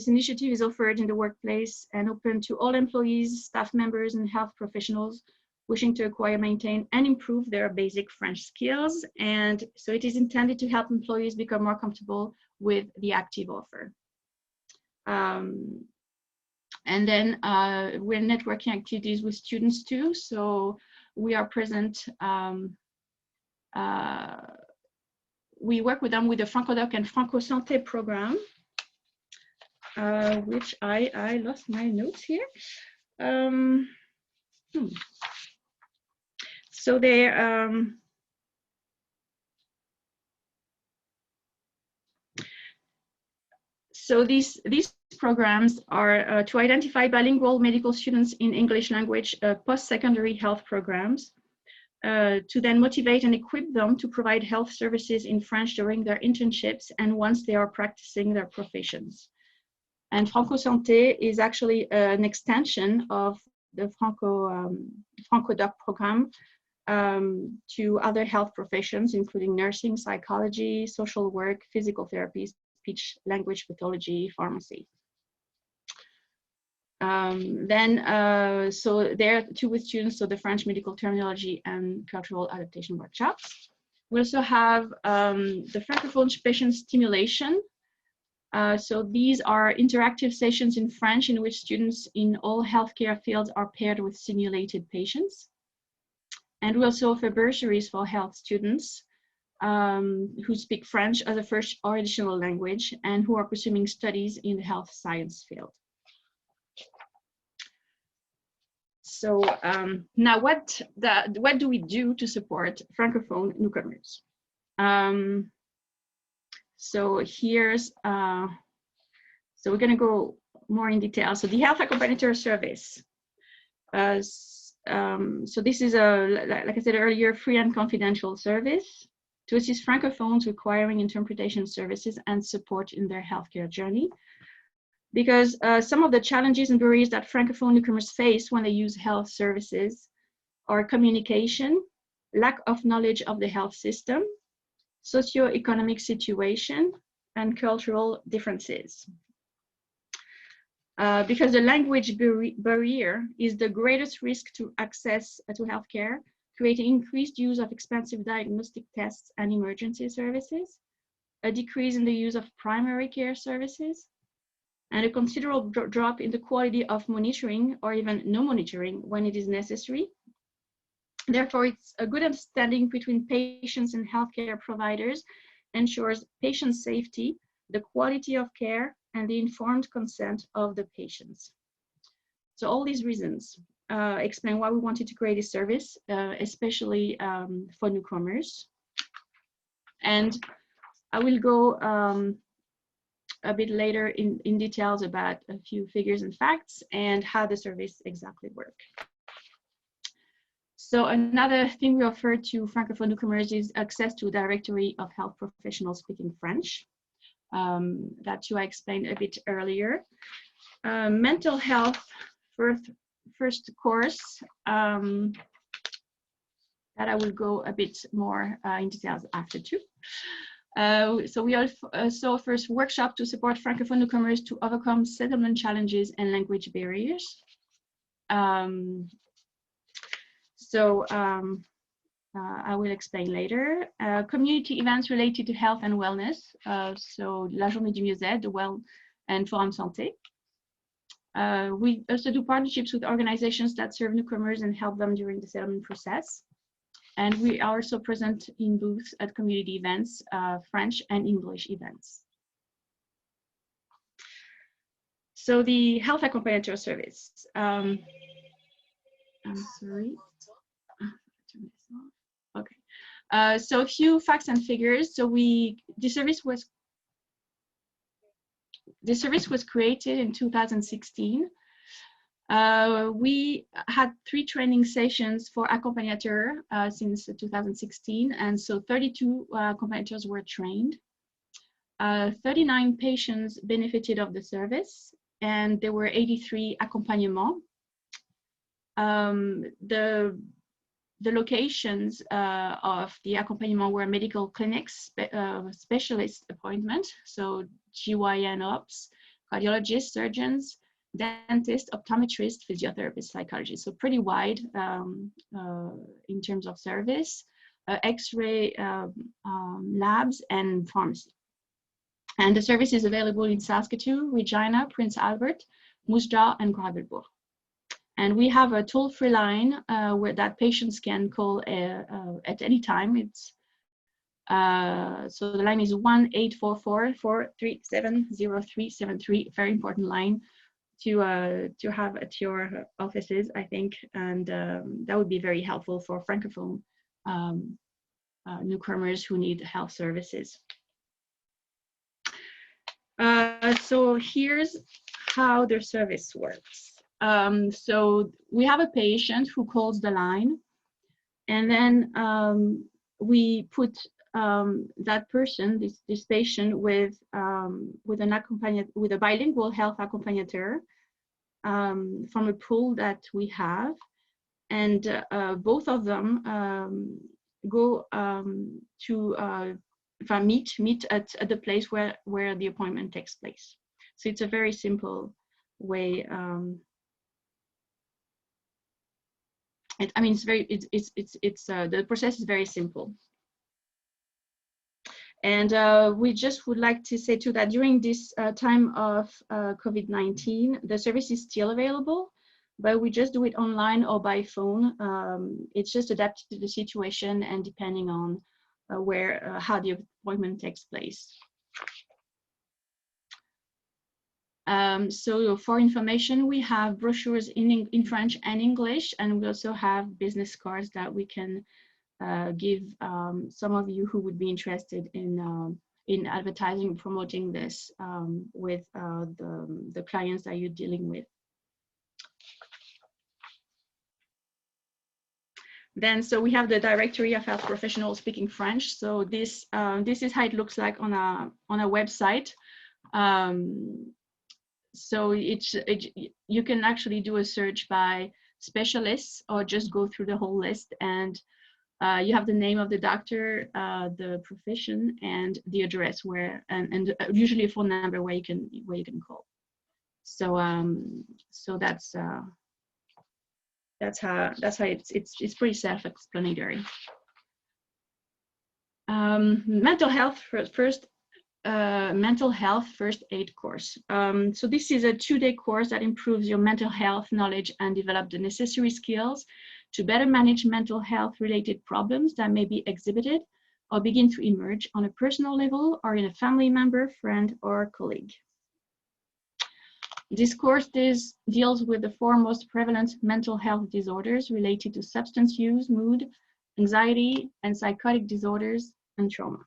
F: initiative is offered in the workplace and open to all employees, staff members, and health professionals wishing to acquire, maintain, and improve their basic French skills. And so it is intended to help employees become more comfortable with the active offer. And then we're networking activities with students too. So we are present, we work with them with the Francodoc and Santé program, which I lost my notes here. So they're, so these programs are to identify bilingual medical students in English language post-secondary health programs, to then motivate and equip them to provide health services in French during their internships and once they are practicing their professions. And Franco-Santé is actually an extension of the Francodoc program to other health professions, including nursing, psychology, social work, physical therapy, speech language pathology, pharmacy. So there too with students, so the French medical terminology and cultural adaptation workshops. We also have the Francophone patient stimulation. So these are interactive sessions in French in which students in all healthcare fields are paired with simulated patients. And we also offer bursaries for health students who speak French as a first or additional language and who are pursuing studies in the health science field. So now what do we do to support Francophone newcomers? So here's, so we're gonna go more in detail. So the Health Accompagnator Service. So this is like I said earlier, free and confidential service to assist Francophones requiring interpretation services and support in their healthcare journey. Because some of the challenges and barriers that Francophone newcomers face when they use health services are communication, lack of knowledge of the health system, socio-economic situation, and cultural differences. Because the language barrier is the greatest risk to access to healthcare, creating increased use of expensive diagnostic tests and emergency services, a decrease in the use of primary care services, and a considerable drop in the quality of monitoring or even no monitoring when it is necessary. Therefore, it's a good understanding between patients and healthcare providers ensures patient safety, the quality of care, and the informed consent of the patients. So all these reasons explain why we wanted to create a service, especially for newcomers. And I will go a bit later in details about a few figures and facts and how the service exactly work. So another thing we offer to Francophone newcomers is access to a directory of health professionals speaking French. That too I explained a bit earlier. Mental health first course that I will go a bit more in details after too. So we also offer a workshop to support Francophone newcomers to overcome settlement challenges and language barriers. I will explain later. Community events related to health and wellness. So La Journée du Mieux-être, the Well and Forum Santé. We also do partnerships with organizations that serve newcomers and help them during the settlement process. And we are also present in booths at community events, French and English events. So the Health Accompagnator Service. I'm sorry. Turn this off. Okay. So a few facts and figures. So the service was created in 2016. We had 3 training sessions for accompagnator since 2016, and so 32 accompagnators were trained. 39 patients benefited of the service, and there were 83 accompagnements. The locations of the accompagnement were medical clinics, specialist appointment, so GYN ops, cardiologists, surgeons, dentist, optometrist, physiotherapist, psychologist. So pretty wide in terms of service, X-ray labs, and pharmacy. And the service is available in Saskatchewan, Regina, Prince Albert, Moose Jaw, and Gravelbourg. And we have a toll-free line where that patients can call at any time. It's so the line is 1-844-437-0373. Very important line to have at your offices, I think, and that would be very helpful for Francophone newcomers who need health services. So here's how the service works. So we have a patient who calls the line, and then we put that person, this patient, with a bilingual health accompagnateur from a pool that we have, and both of them go to meet at the place where the appointment takes place. So it's a very simple way. The process is very simple. And we just would like to say too that during this time of COVID-19, the service is still available, but we just do it online or by phone. It's just adapted to the situation and depending on how the appointment takes place. So for information, we have brochures in French and English, and we also have business cards that we can give some of you who would be interested in advertising, promoting this with the clients that you're dealing with. Then, so we have the directory of health professionals speaking French. So this is how it looks like on a website. So you can actually do a search by specialists or just go through the whole list, and you have the name of the doctor, the profession, and the address and usually a phone number where you can call. So so that's how it's pretty self-explanatory. Mental health mental health first aid course. So this is a 2-day course that improves your mental health knowledge and develop the necessary skills to better manage mental health related problems that may be exhibited or begin to emerge on a personal level or in a family member, friend, or colleague. This course deals with the 4 most prevalent mental health disorders related to substance use, mood, anxiety, and psychotic disorders and trauma.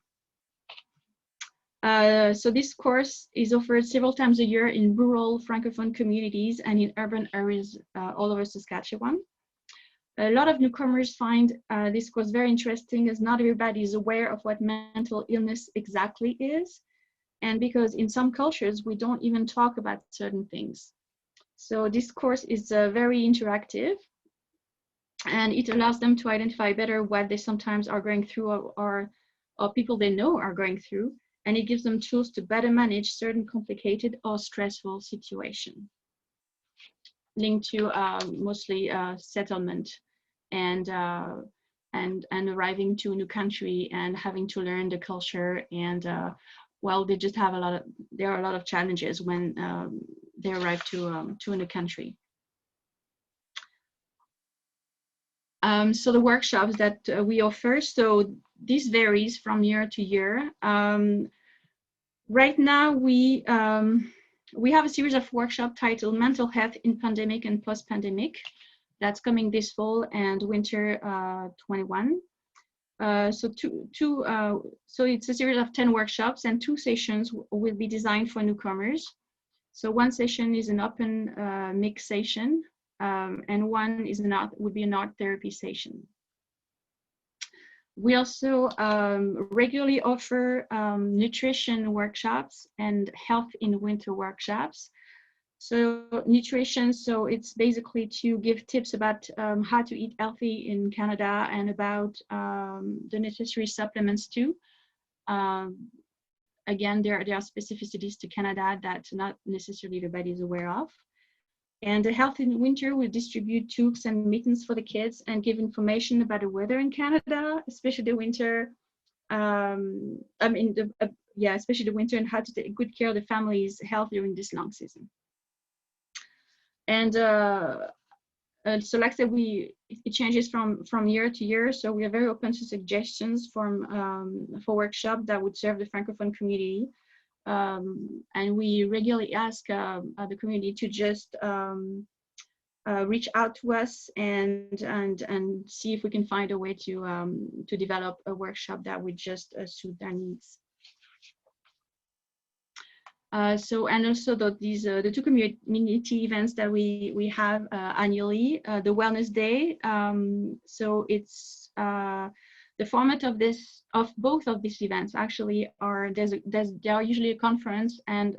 F: So this course is offered several times a year in rural Francophone communities and in urban areas all over Saskatchewan. A lot of newcomers find this course very interesting, as not everybody is aware of what mental illness exactly is, and because in some cultures we don't even talk about certain things. So this course is very interactive, and it allows them to identify better what they sometimes are going through or people they know are going through, and it gives them tools to better manage certain complicated or stressful situations linked to mostly settlement and arriving to a new country and having to learn the culture, and well, they just have there are a lot of challenges when they arrive to a new country. So the workshops that we offer, so this varies from year to year. Right now we have a series of workshops titled Mental Health in Pandemic and Post-Pandemic. That's coming this fall and winter 21. So it's a series of 10 workshops, and 2 sessions will be designed for newcomers. So one session is an open mix session, and one is would be an art therapy session. We also regularly offer nutrition workshops and health in winter workshops. So nutrition, so it's basically to give tips about how to eat healthy in Canada and about the necessary supplements too. Again, there are specificities to Canada that not necessarily everybody is aware of. And the Health in Winter will distribute toques and mittens for the kids and give information about the weather in Canada, especially the winter. Especially the winter, and how to take good care of the family's health during this long season. And so like I said, it changes from year to year. So we are very open to suggestions for workshops that would serve the Francophone community. And we regularly ask the community to just reach out to us and see if we can find a way to develop a workshop that would just suit their needs. And also the two community events that we have annually, the Wellness Day. So it's the format of both of these events actually are there are usually a conference and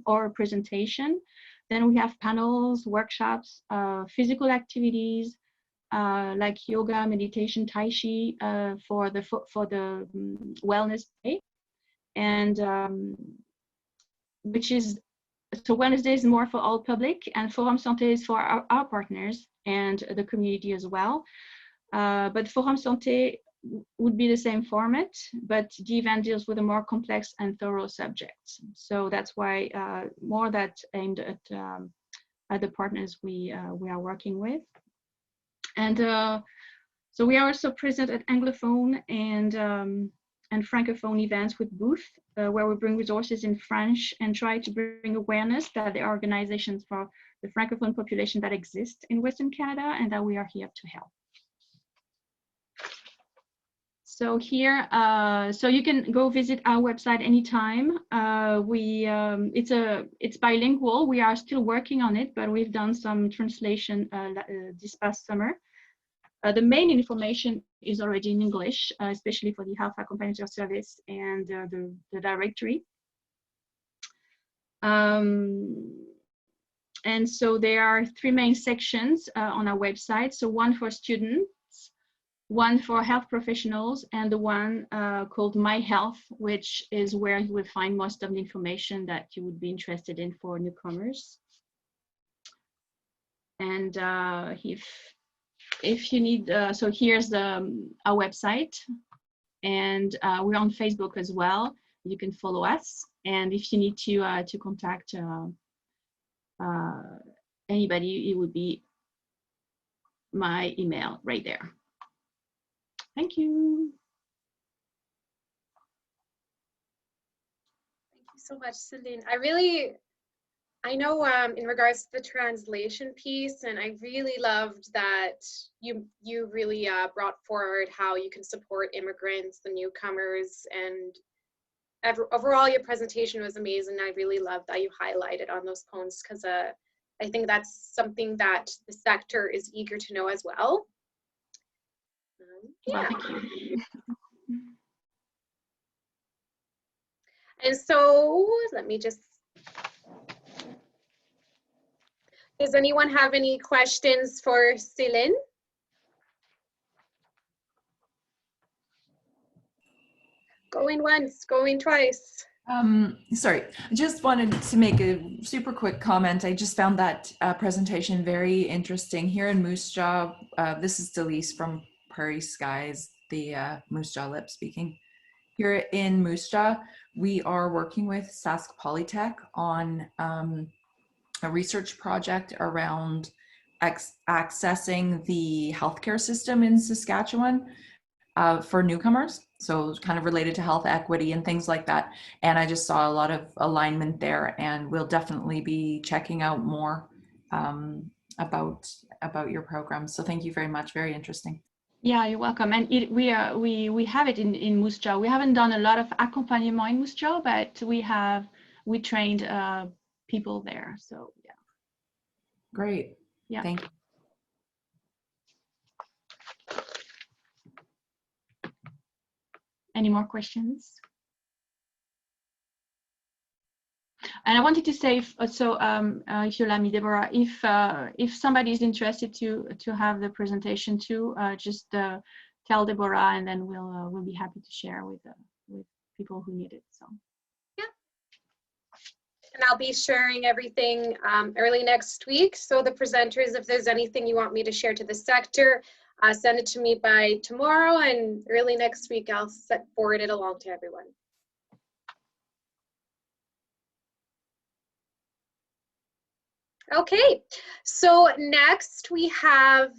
F: or a presentation. Then we have panels, workshops, physical activities like yoga, meditation, tai chi for the Wellness Day, and so Wellness Day is more for all public, and Forum Santé is for our partners and the community as well. But Forum Santé would be the same format, but the event deals with a more complex and thorough subjects. So that's why more that aimed at the partners we are working with. And so we are also present at Anglophone and Francophone events with booth, where we bring resources in French and try to bring awareness that there are organizations for the Francophone population that exist in Western Canada and that we are here to help. So here, so you can go visit our website anytime. It's bilingual. We are still working on it, but we've done some translation this past summer. The main information is already in English, especially for the Health Accompagnateur service and the directory. And so there are three main sections on our website. So one for students, one for health professionals, and the one called My Health, which is where you will find most of the information that you would be interested in for newcomers. And if you need, so here's our website, and we're on Facebook as well. You can follow us, and if you need to contact anybody, it would be my email right there. Thank you.
A: Thank you so much, Celine. I know in regards to the translation piece, and I really loved that you really brought forward how you can support immigrants, the newcomers, and overall your presentation was amazing. I really love that you highlighted on those points, because I think that's something that the sector is eager to know as well. Yeah.
F: Well, thank you.
A: And so let me just, does anyone have any questions for Celine? Going once, going twice.
B: Sorry, I just wanted to make a super quick comment. I just found that presentation very interesting. Here in Moose Jaw, this is Delise from Prairie Skies, the Moose Jaw Lip speaking. Here in Moose Jaw, we are working with Sask Polytech on a research project around accessing the healthcare system in Saskatchewan for newcomers. So kind of related to health equity and things like that. And I just saw a lot of alignment there, and we'll definitely be checking out more about your program. So thank you very much. Very interesting.
F: Yeah, you're welcome. And we have it in Moose Jaw. We haven't done a lot of accompagnement in Moose Jaw, but we trained people there. So yeah.
B: Great.
F: Yeah.
B: Thank you.
F: Any more questions? And I wanted to say, if you allow me, Deborah, if somebody is interested to have the presentation too, just tell Deborah, and then we'll be happy to share with people who need it. So
A: yeah. And I'll be sharing everything early next week. So the presenters, if there's anything you want me to share to the sector, send it to me by tomorrow, and early next week I'll forward it along to everyone. Okay, so next we have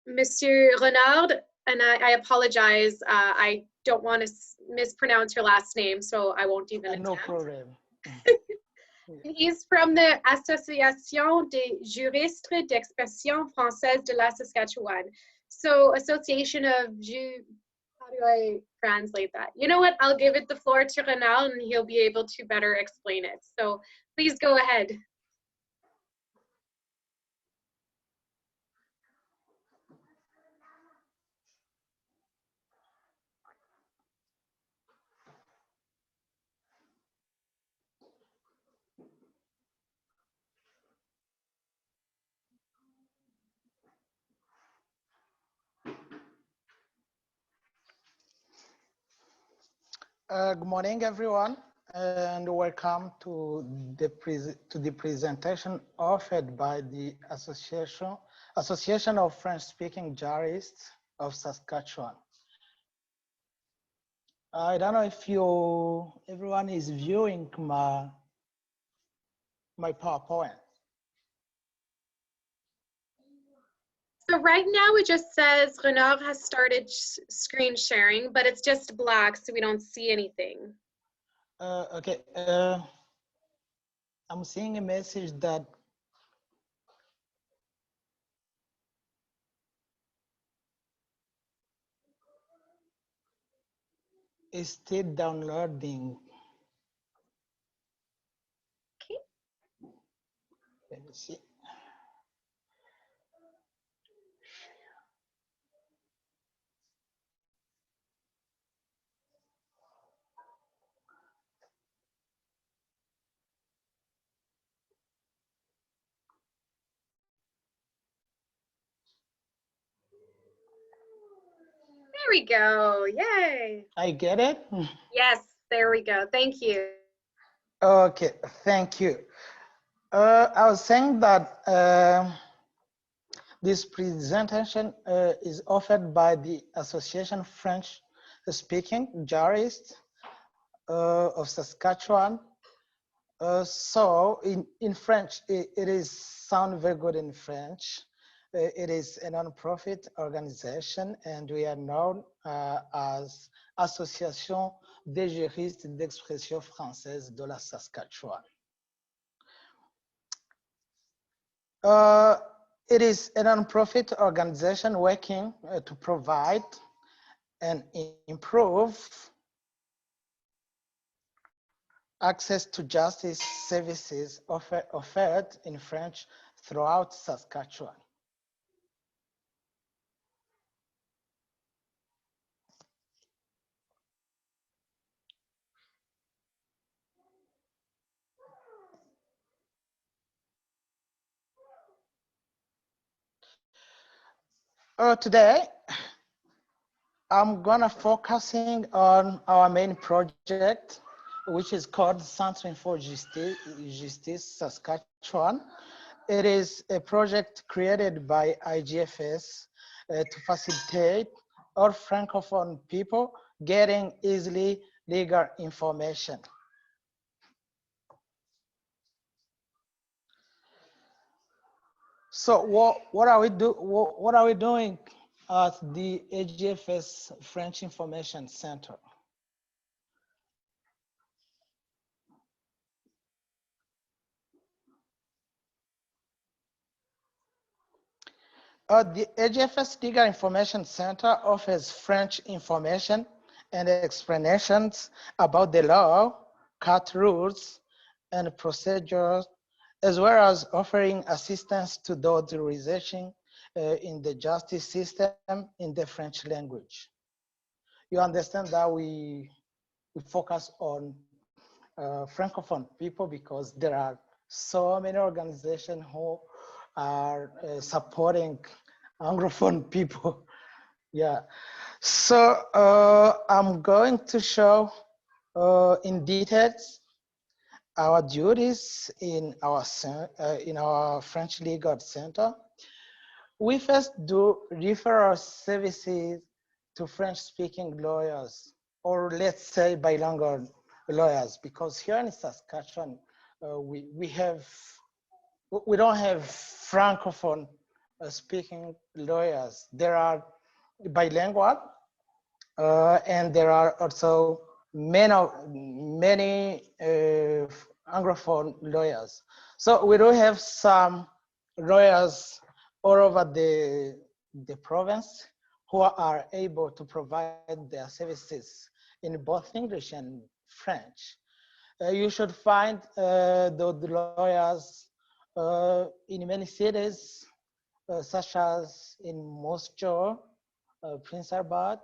A: Monsieur Renard, and I apologize. I don't want to mispronounce your last name, so I won't even attempt.
G: No problem.
A: He's from the Association des Juristes d'Expression Française de la Saskatchewan. So Association of how do I translate that? You know what? I'll give it the floor to Renal and he'll be able to better explain it. So please go ahead.
G: Good morning, everyone, and welcome to the presentation offered by the Association of French-speaking Jurists of Saskatchewan. I don't know if everyone is viewing my PowerPoint.
A: So right now it just says Renard has started screen sharing, but it's just black, so we don't see anything.
G: Okay, I'm seeing a message that is still downloading.
A: Okay.
G: Let me see.
A: There we go. Yay.
G: I get it?
A: Yes, there we go. Thank you.
G: Okay, thank you. I was saying that this presentation is offered by the Association of French-speaking Jurists of Saskatchewan. So in French, it is sound very good in French. It is a non-profit organization, and we are known as Association des Juristes d'Expression Française de la Saskatchewan. It is a non-profit organization working to provide and improve access to justice services offered in French throughout Saskatchewan. Today, I'm gonna focusing on our main project, which is called Centre for Justice Saskatchewan. It is a project created by AJEFS to facilitate all Francophone people getting easily legal information. So what are we doing at the AJEFS French Information Center? The AJEFS Legal Information Center offers French information and explanations about the law, court rules, and procedures, as well as offering assistance to those researching in the justice system in the French language. You understand that we focus on Francophone people because there are so many organizations who are supporting Anglophone people. Yeah, so I'm going to show in details our duties in our French Legal Center. We first do referral services to French-speaking lawyers, or let's say bilingual lawyers, because here in Saskatchewan, we don't have Francophone speaking lawyers. There are bilingual, and there are also many Anglophone lawyers. So we do have some lawyers all over the province who are able to provide their services in both English and French. You should find those lawyers in many cities, such as in Moose Jaw, Prince Albert,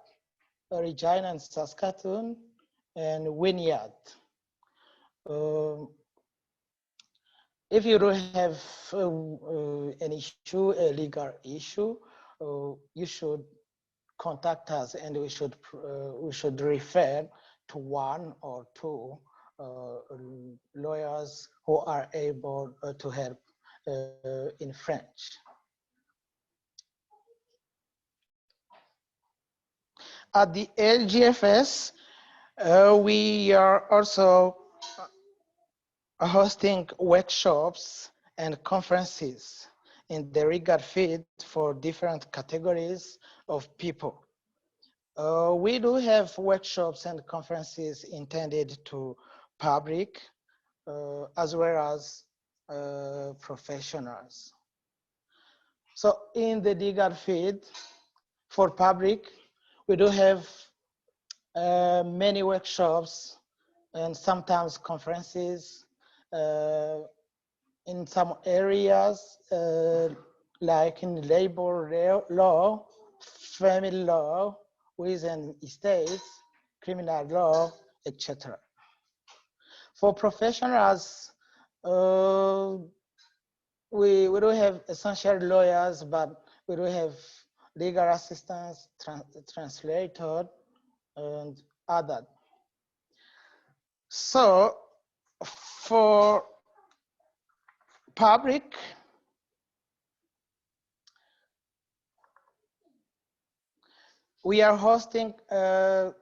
G: Regina and Saskatoon, and Wynyard. If you don't have an issue, a legal issue, you should contact us, and we should refer to one or two lawyers who are able to help in French. At the AJEFS, we are also hosting workshops and conferences in the legal field for different categories of people. We do have workshops and conferences intended to public as well as professionals. So in the legal field, for public, we do have many workshops and sometimes conferences in some areas, like in labor law, family law, wills and estates, criminal law, etc. For professionals, we don't have essential lawyers, but we do have legal assistants, translator, and other. So for public, we are hosting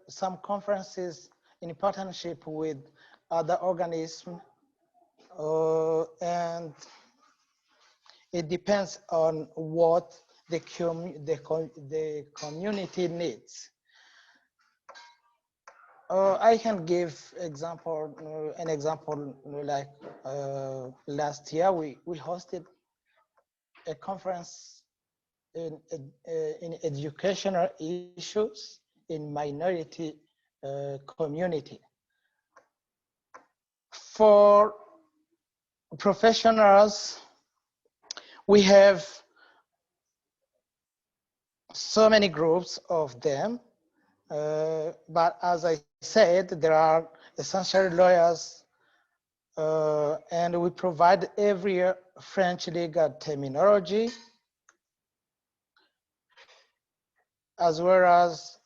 G: some conferences in partnership with other organisms, and it depends on what the community needs. I can give an example like last year we hosted a conference in educational issues in minority community. For professionals, we have so many groups of them, but as I said, there are essential lawyers, and we provide every French legal terminology, as well as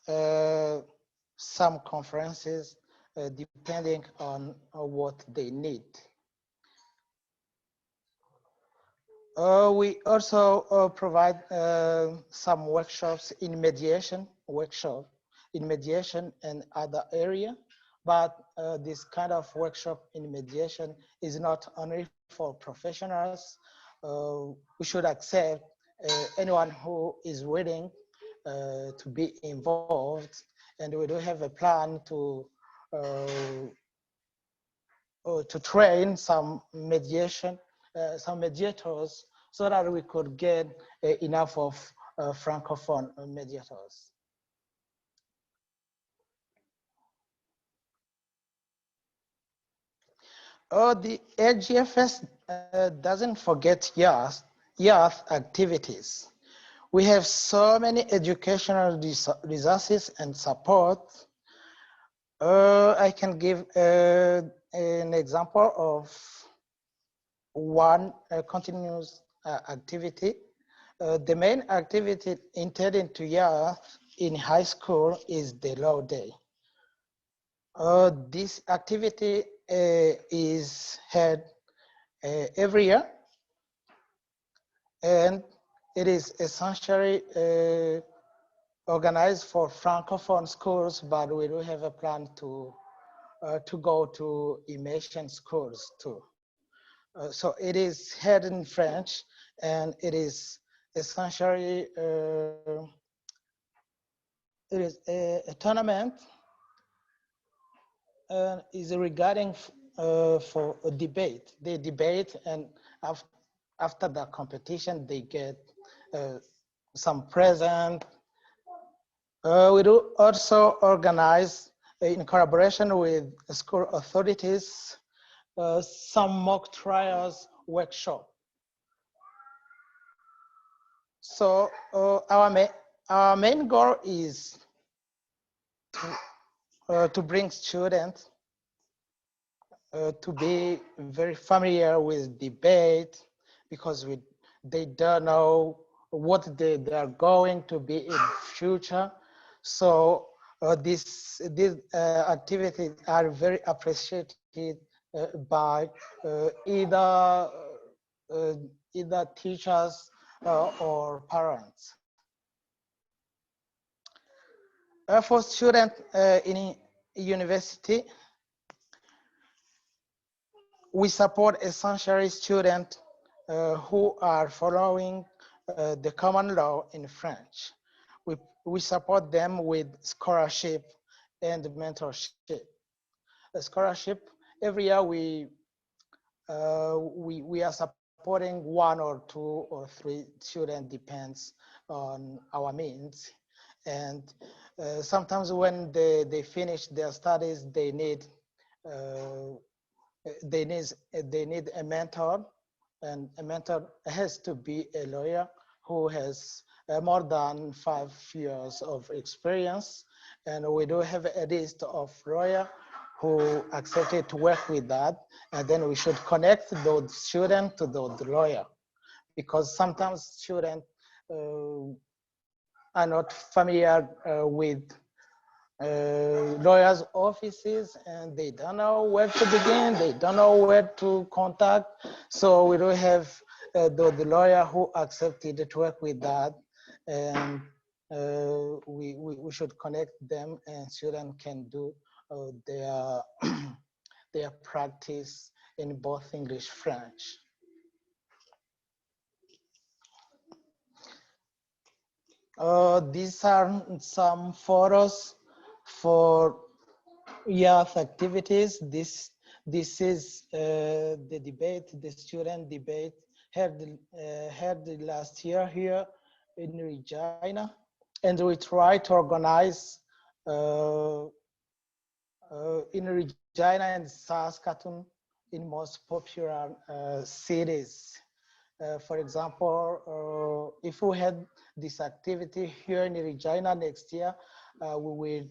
G: some conferences depending on what they need. We also provide some workshops in mediation, and other area, but this kind of workshop in mediation is not only for professionals. We should accept anyone who is willing to be involved, and we do have a plan to train some mediators so that we could get enough of Francophone mediators. The AJEFS doesn't forget youth activities. We have so many educational resources and support. I can give an example of one continuous activity. The main activity intended to youth in high school is the law day. This activity is held every year, and it is essentially organized for Francophone schools, but we do have a plan to go to immersion schools too. So it is held in French, and it is essentially it is a tournament, is regarding for a debate. They debate, and after the competition, they get some present. We do also organize, in collaboration with school authorities, some mock trials workshop. So our main goal is to bring students to be very familiar with debate, because they don't know what they are going to be in future. So these activities are very appreciated by either teachers or parents. For students in university, we support essentially students who are following the common law in French. We support them with scholarship and mentorship. A scholarship, every year we are supporting 1 or 2 or 3 students, depends on our means. And sometimes when they finish their studies, they need a mentor, and a mentor has to be a lawyer who has more than 5 years of experience. And we do have a list of lawyers who accepted to work with that. And then we should connect those students to those lawyers, because sometimes students are not familiar with lawyers' offices, and they don't know where to begin, they don't know where to contact. So we do have the lawyer who accepted to work with that, and we should connect them, and students can do their their practice in both English, French. These are some photos for youth activities. This is the debate, the student debate held last year here in Regina, and we try to organize in Regina and Saskatchewan in most popular cities. For example, if we had this activity here in Regina next year, we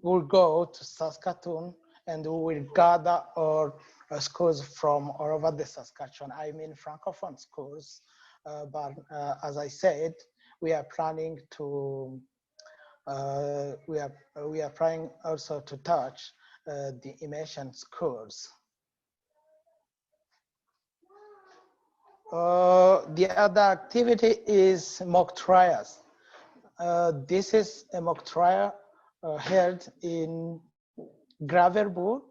G: will go to Saskatchewan, and we will gather our schools from all over the Saskatchewan. I mean Francophone schools, but as I said, we are planning to we are planning also to touch the immersion schools. The other activity is mock trials. This is a mock trial held in Gravelbourg.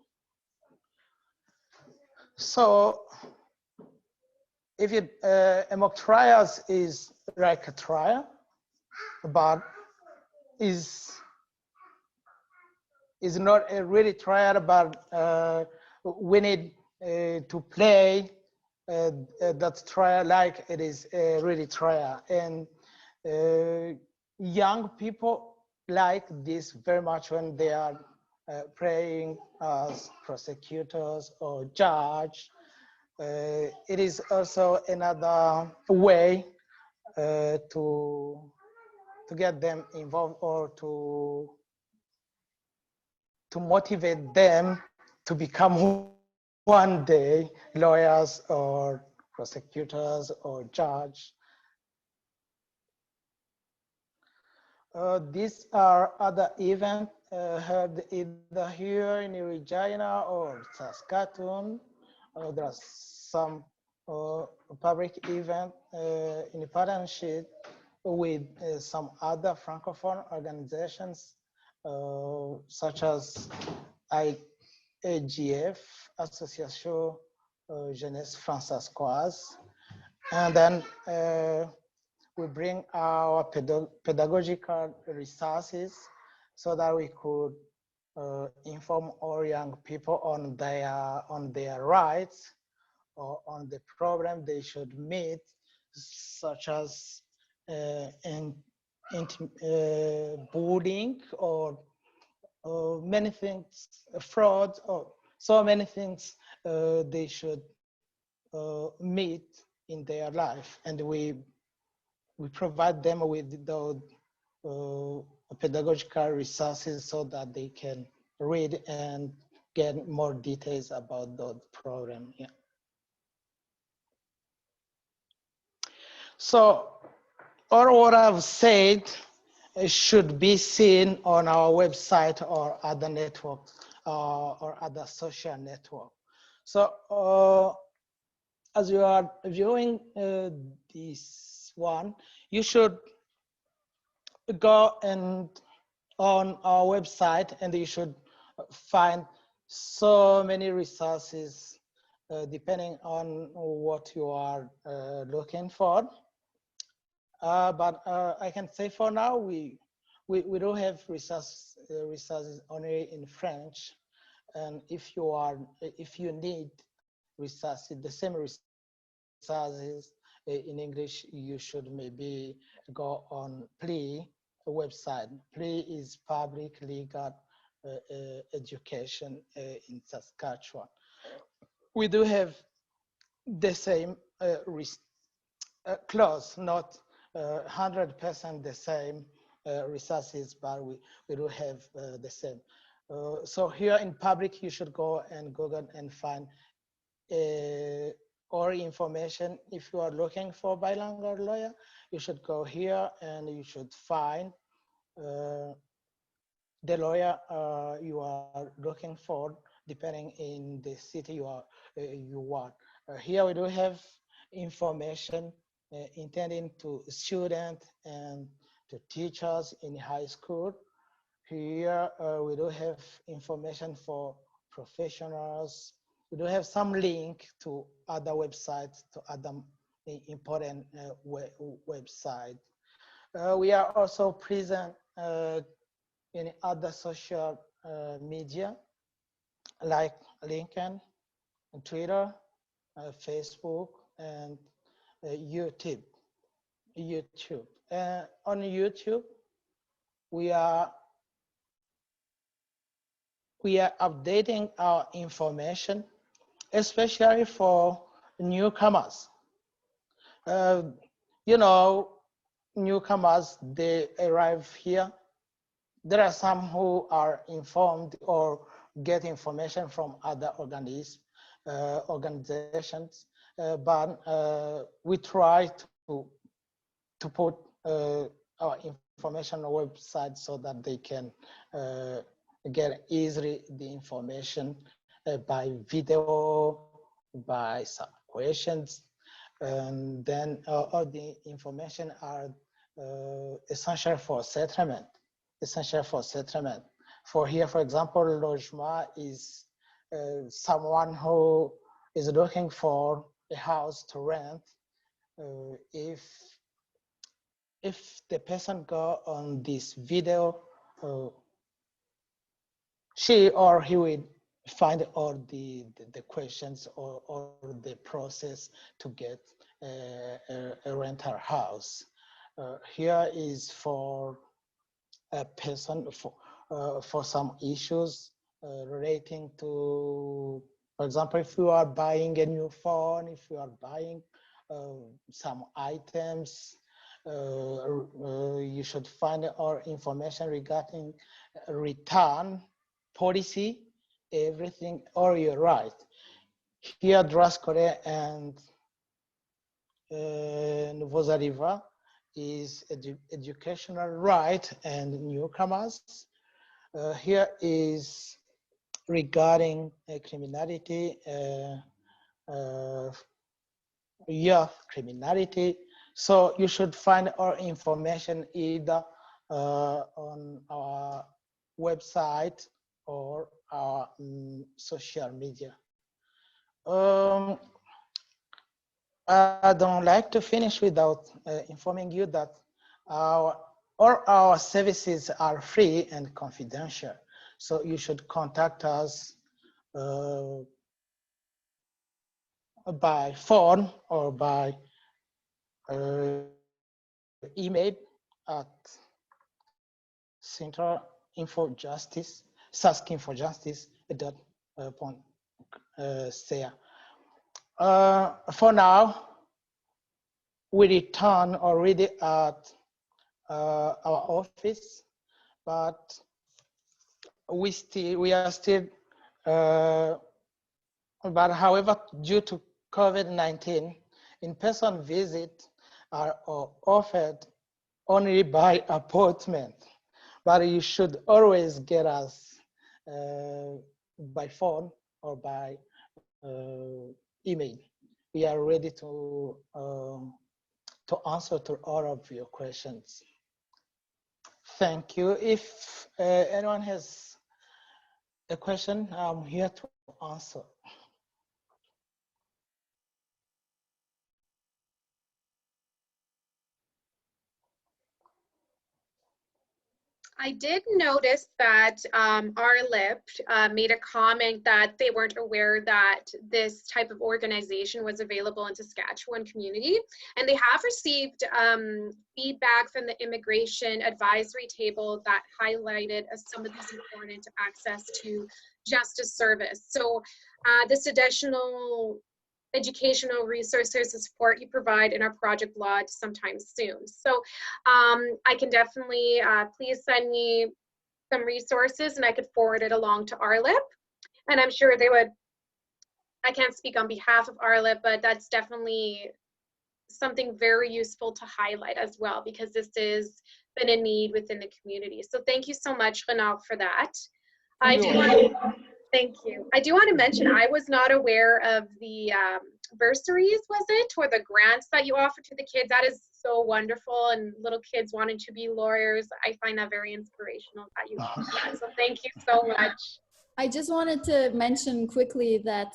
G: So if you, a mock trials is like a trial, but is not a really trial, but we need to play that trial like it is a really trial. And young people like this very much when they are playing as prosecutors or judge. It is also another way to get them involved, or to motivate them to become one day lawyers or prosecutors or judge. These are other events held either here in Regina or Saskatchewan. There are some public event in partnership with some other Francophone organizations, such as AJEFS, Association Jeunesse Françaskoise. And then we bring our pedagogical resources so that we could inform all young people on their rights or on the problem they should meet, such as bullying or many things, fraud, or so many things they should meet in their life, and we provide them with the pedagogical resources so that they can read and get more details about the program. Yeah. So all what I've said should be seen on our website or other networks or other social network. So as you are viewing this one, you should go and on our website, and you should find so many resources depending on what you are looking for. But I can say for now, we do have resources only in French, and if you need resources, the same resources in English, you should maybe go on PLE website. PLE is Public Legal Education in Saskatchewan. We do have the same close, not 100% the same resources, but we do have the same. So here in public, you should go and Google and find all information. If you are looking for bilingual lawyer, you should go here and you should find the lawyer you are looking for, depending in the city you want. Here we do have information intending to students and to teachers in high school. Here we do have information for professionals. We do have some link to other websites, to other important websites. We are also present in other social media like LinkedIn, Twitter, Facebook, and YouTube. On YouTube, we are updating our information, especially for newcomers. You know, newcomers, they arrive here. There are some who are informed or get information from other organizations, but we try to put our information on the website so that they can get easily the information by video, by some questions, and then all the information are essential for settlement. For here, for example, logement is someone who is looking for a house to rent. If the person go on this video, she or he will find all the questions or the process to get a rental house. Here is for a person for some issues relating to, for example, if you are buying a new phone, if you are buying some items, you should find our information regarding return policy, everything, or your right. Here, Droit scolaire and Nouveaux Arrivants is educational right and newcomers. here is regarding criminality, youth criminality. So you should find our information either on our website or our social media. I don't like to finish without informing you that all our services are free and confidential. So you should contact us by phone or by email at Central Info Justice, saskinfojustice.ca. For now, we return already at our office, but we are still, but however, due to COVID-19, in-person visits are offered only by appointment, but you should always get us by phone or by email. We are ready to answer to all of your questions. Thank you. If anyone has a question, I'm here to answer.
A: I did notice that RLIP made a comment that they weren't aware that this type of organization was available in Saskatchewan community, and they have received feedback from the immigration advisory table that highlighted some of these important access to justice service. So this additional educational resources and support you provide in our project lodge sometime soon. So I can definitely, please send me some resources and I could forward it along to RLIP. And I'm sure they would, I can't speak on behalf of RLIP, but that's definitely something very useful to highlight as well, because this has been a need within the community. So thank you so much, Renaud, for that. Thank you. I do want to mention, I was not aware of the bursaries, was it, or the grants that you offer to the kids. That is so wonderful, and little kids wanting to be lawyers. I find that very inspirational that you offer that. So thank you so much.
D: I just wanted to mention quickly that,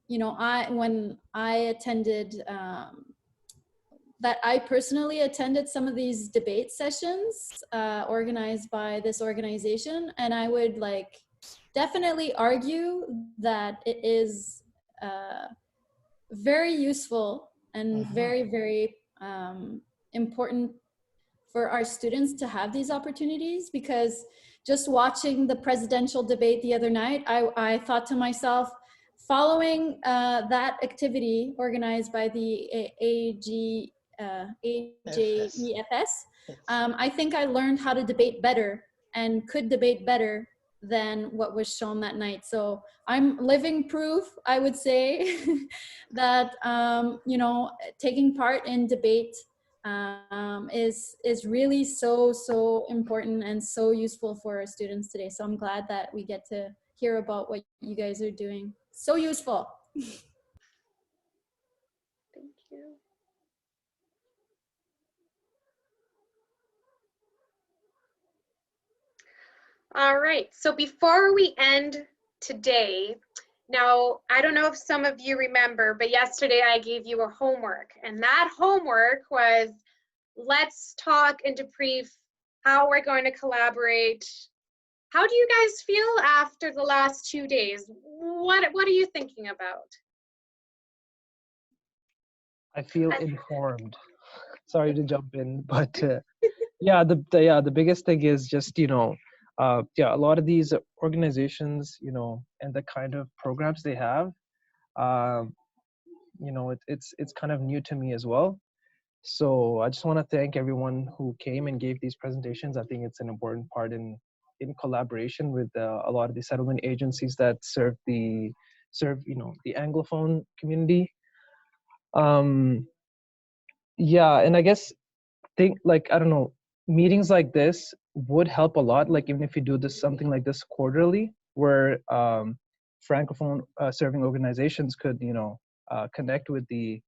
D: you know, when I attended, that I personally attended some of these debate sessions organized by this organization, and I would definitely argue that it is very useful and very, very important for our students to have these opportunities, because just watching the presidential debate the other night, I thought to myself, following that activity organized by the AJEFS, I think I learned how to debate better and could debate better than what was shown that night. So I'm living proof, I would say, that you know, taking part in debate is really so important and so useful for our students today. So I'm glad that we get to hear about what you guys are doing. So useful.
A: Thank you. All right, so before we end today, now, I don't know if some of you remember, but yesterday I gave you a homework, and that homework was, let's talk and debrief how we're going to collaborate. How do you guys feel after the last 2 days? What are you thinking about?
H: I feel informed. Sorry to jump in, but yeah, the biggest thing is just, you know, yeah, a lot of these organizations, you know, and the kind of programs they have, you know, it's kind of new to me as well. So I just want to thank everyone who came and gave these presentations. I think it's an important part in collaboration with a lot of the settlement agencies that serve you know, the Anglophone community. Yeah, and I guess I don't know, meetings like this would help a lot. Like even if you do this something like this quarterly, where Francophone serving organizations could, connect with the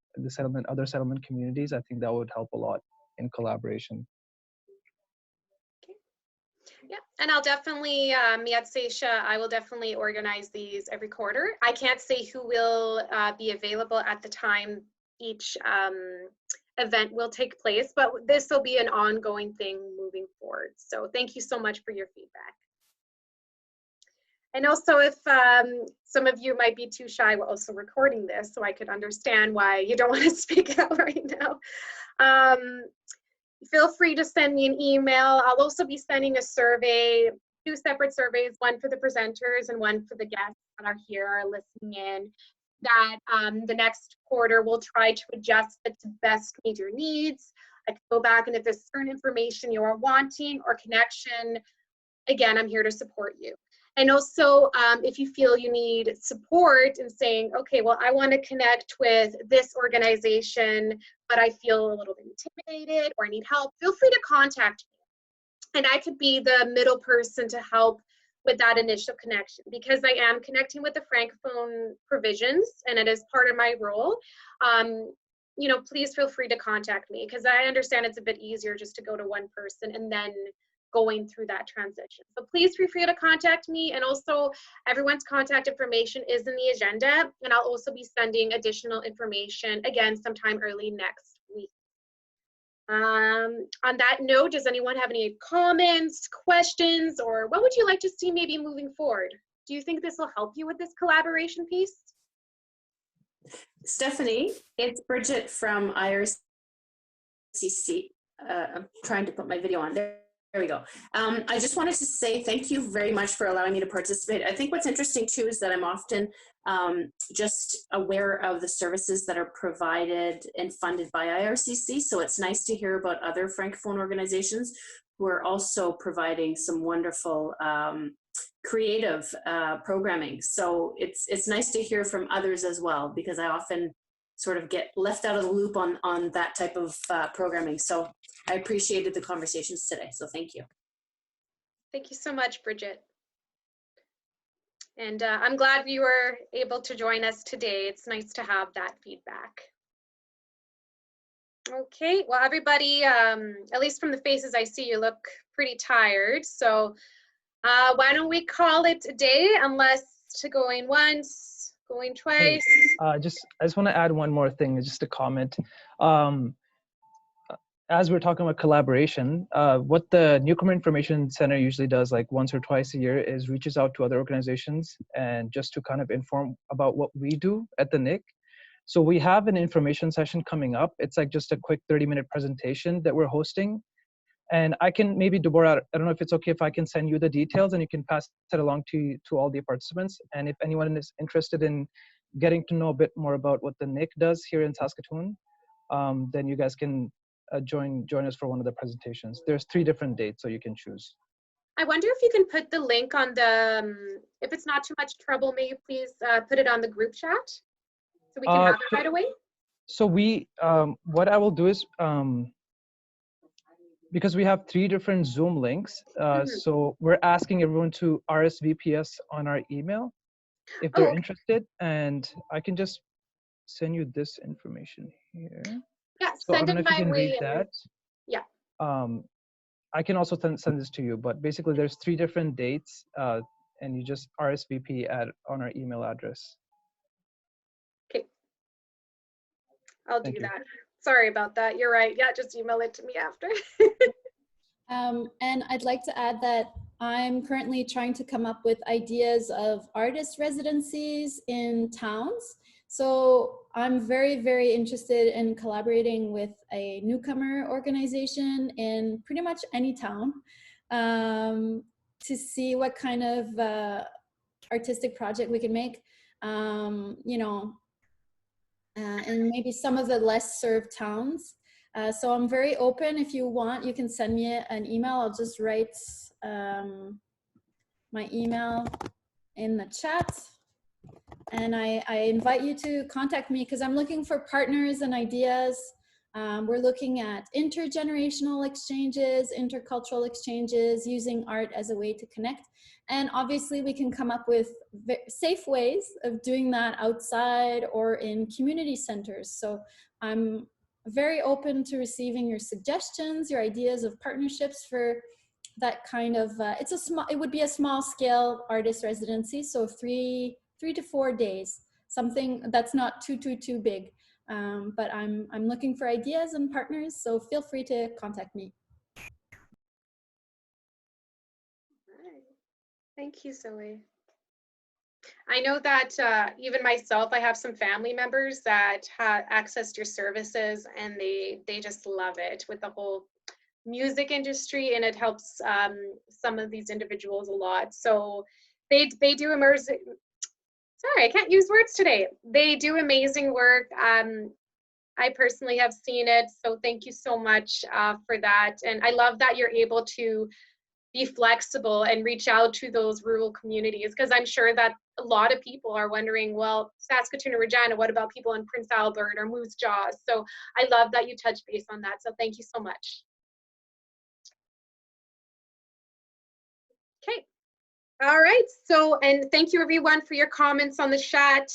H: other settlement communities, I think that would help a lot in collaboration.
A: Yeah, and I'll definitely, Miat I will definitely organize these every quarter. I can't say who will be available at the time each event will take place, but this will be an ongoing thing moving forward. So thank you so much for your feedback. And also, if some of you might be too shy, we're also recording this, so I could understand why you don't want to speak out right now. Feel free to send me an email. I'll also be sending a survey, 2 separate surveys, one for the presenters and one for the guests that are here listening in, that the next quarter we'll try to adjust it to best meet your needs. I can go back, and if there's certain information you are wanting or connection, again, I'm here to support you. And also, if you feel you need support in saying, okay, well, I want to connect with this organization, but I feel a little bit intimidated or I need help, feel free to contact me. And I could be the middle person to help with that initial connection, because I am connecting with the Francophone provisions and it is part of my role. Please feel free to contact me, because I understand it's a bit easier just to go to one person and then going through that transition. So please feel free to contact me, and also everyone's contact information is in the agenda, and I'll also be sending additional information again sometime early next week. On that note, does anyone have any comments, questions, or what would you like to see maybe moving forward? Do you think this will help you with this collaboration piece?
I: Stephanie, it's Bridget from IRCC. I'm trying to put my video on there. There we go. I just wanted to say thank you very much for allowing me to participate. I think what's interesting too is that I'm often just aware of the services that are provided and funded by IRCC. So it's nice to hear about other Francophone organizations who are also providing some wonderful creative programming. So it's nice to hear from others as well, because I often sort of get left out of the loop on that type of programming. So I appreciated the conversations today. So thank you.
A: Thank you so much, Bridget. And I'm glad you were able to join us today. It's nice to have that feedback. Okay, well, everybody, at least from the faces I see, you look pretty tired. So why don't we call it a day, unless to going once, going twice.
H: I just want to add one more thing, just a comment. As we're talking about collaboration, what the Newcomer Information Center usually does, like once or twice a year, is reaches out to other organizations and just to kind of inform about what we do at the NIC. So we have an information session coming up. It's like just a quick 30-minute presentation that we're hosting. And I can maybe, Deborah, I don't know if it's okay if I can send you the details and you can pass it along to all the participants. And if anyone is interested in getting to know a bit more about what the NIC does here in Saskatoon, then you guys can join us for one of the presentations. There's 3 different dates, so you can choose.
A: I wonder if you can put the link on the, if it's not too much trouble, may you please put it on the group chat so we can have it right away?
H: So we, what I will do is, because we have 3 different Zoom links, so we're asking everyone to RSVP us on our email if they're interested, and I can just send you this information here.
A: Yeah,
H: so
A: send
H: I don't know
A: it
H: if you
A: my
H: can
A: way.
H: read that.
A: Yeah.
H: I can also send this to you, but basically there's 3 different dates, and you just RSVP on our email address.
A: Okay. I'll do that. Sorry about that. You're right. Yeah, just email it to me after.
D: And I'd like to add that I'm currently trying to come up with ideas of artist residencies in towns. So I'm very, very interested in collaborating with a newcomer organization in pretty much any town to see what kind of artistic project we can make, in maybe some of the less served towns. So I'm very open. If you want, you can send me an email. I'll just write my email in the chat. And I invite you to contact me because I'm looking for partners and ideas We're looking at intergenerational exchanges, intercultural exchanges, using art as a way to connect. And obviously we can come up with safe ways of doing that outside or in community centers. So I'm very open to receiving your suggestions, your ideas of partnerships for that kind of, it would be a small scale artist residency. So 3 to 4 days, something that's not too big. But I'm looking for ideas and partners, so feel free to contact me.
A: Thank you, Zoe. I know that even myself, I have some family members that have accessed your services, and they just love it with the whole music industry, and it helps some of these individuals a lot. So they do immersive. Sorry, I can't use words today. They do amazing work. I personally have seen it, so thank you so much for that. And I love that you're able to be flexible and reach out to those rural communities, because I'm sure that a lot of people are wondering, well, Saskatoon and Regina, what about people in Prince Albert or Moose Jaw? So I love that you touch base on that. So thank you so much. Okay. All right. So, and thank you everyone for your comments on the chat.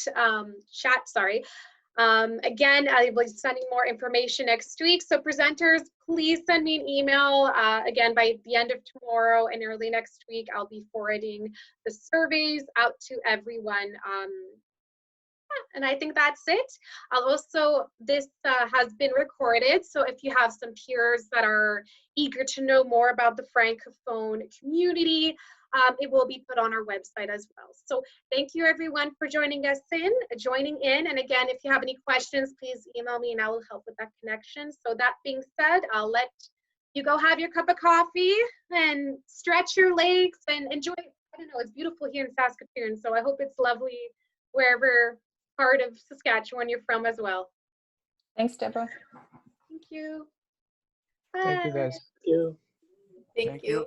A: Again, I will be sending more information next week. So presenters, please send me an email. Again, by the end of tomorrow and early next week, I'll be forwarding the surveys out to everyone. And I think that's it. This has been recorded. So if you have some peers that are eager to know more about the Francophone community, it will be put on our website as well. So thank you everyone for joining in. And again, if you have any questions, please email me and I will help with that connection. So that being said, I'll let you go have your cup of coffee and stretch your legs and enjoy. I don't know, it's beautiful here in Saskatoon. So I hope it's lovely wherever part of Saskatchewan you're from as well.
J: Thanks, Deborah.
A: Thank you.
H: Thank you, guys.
J: Thank you.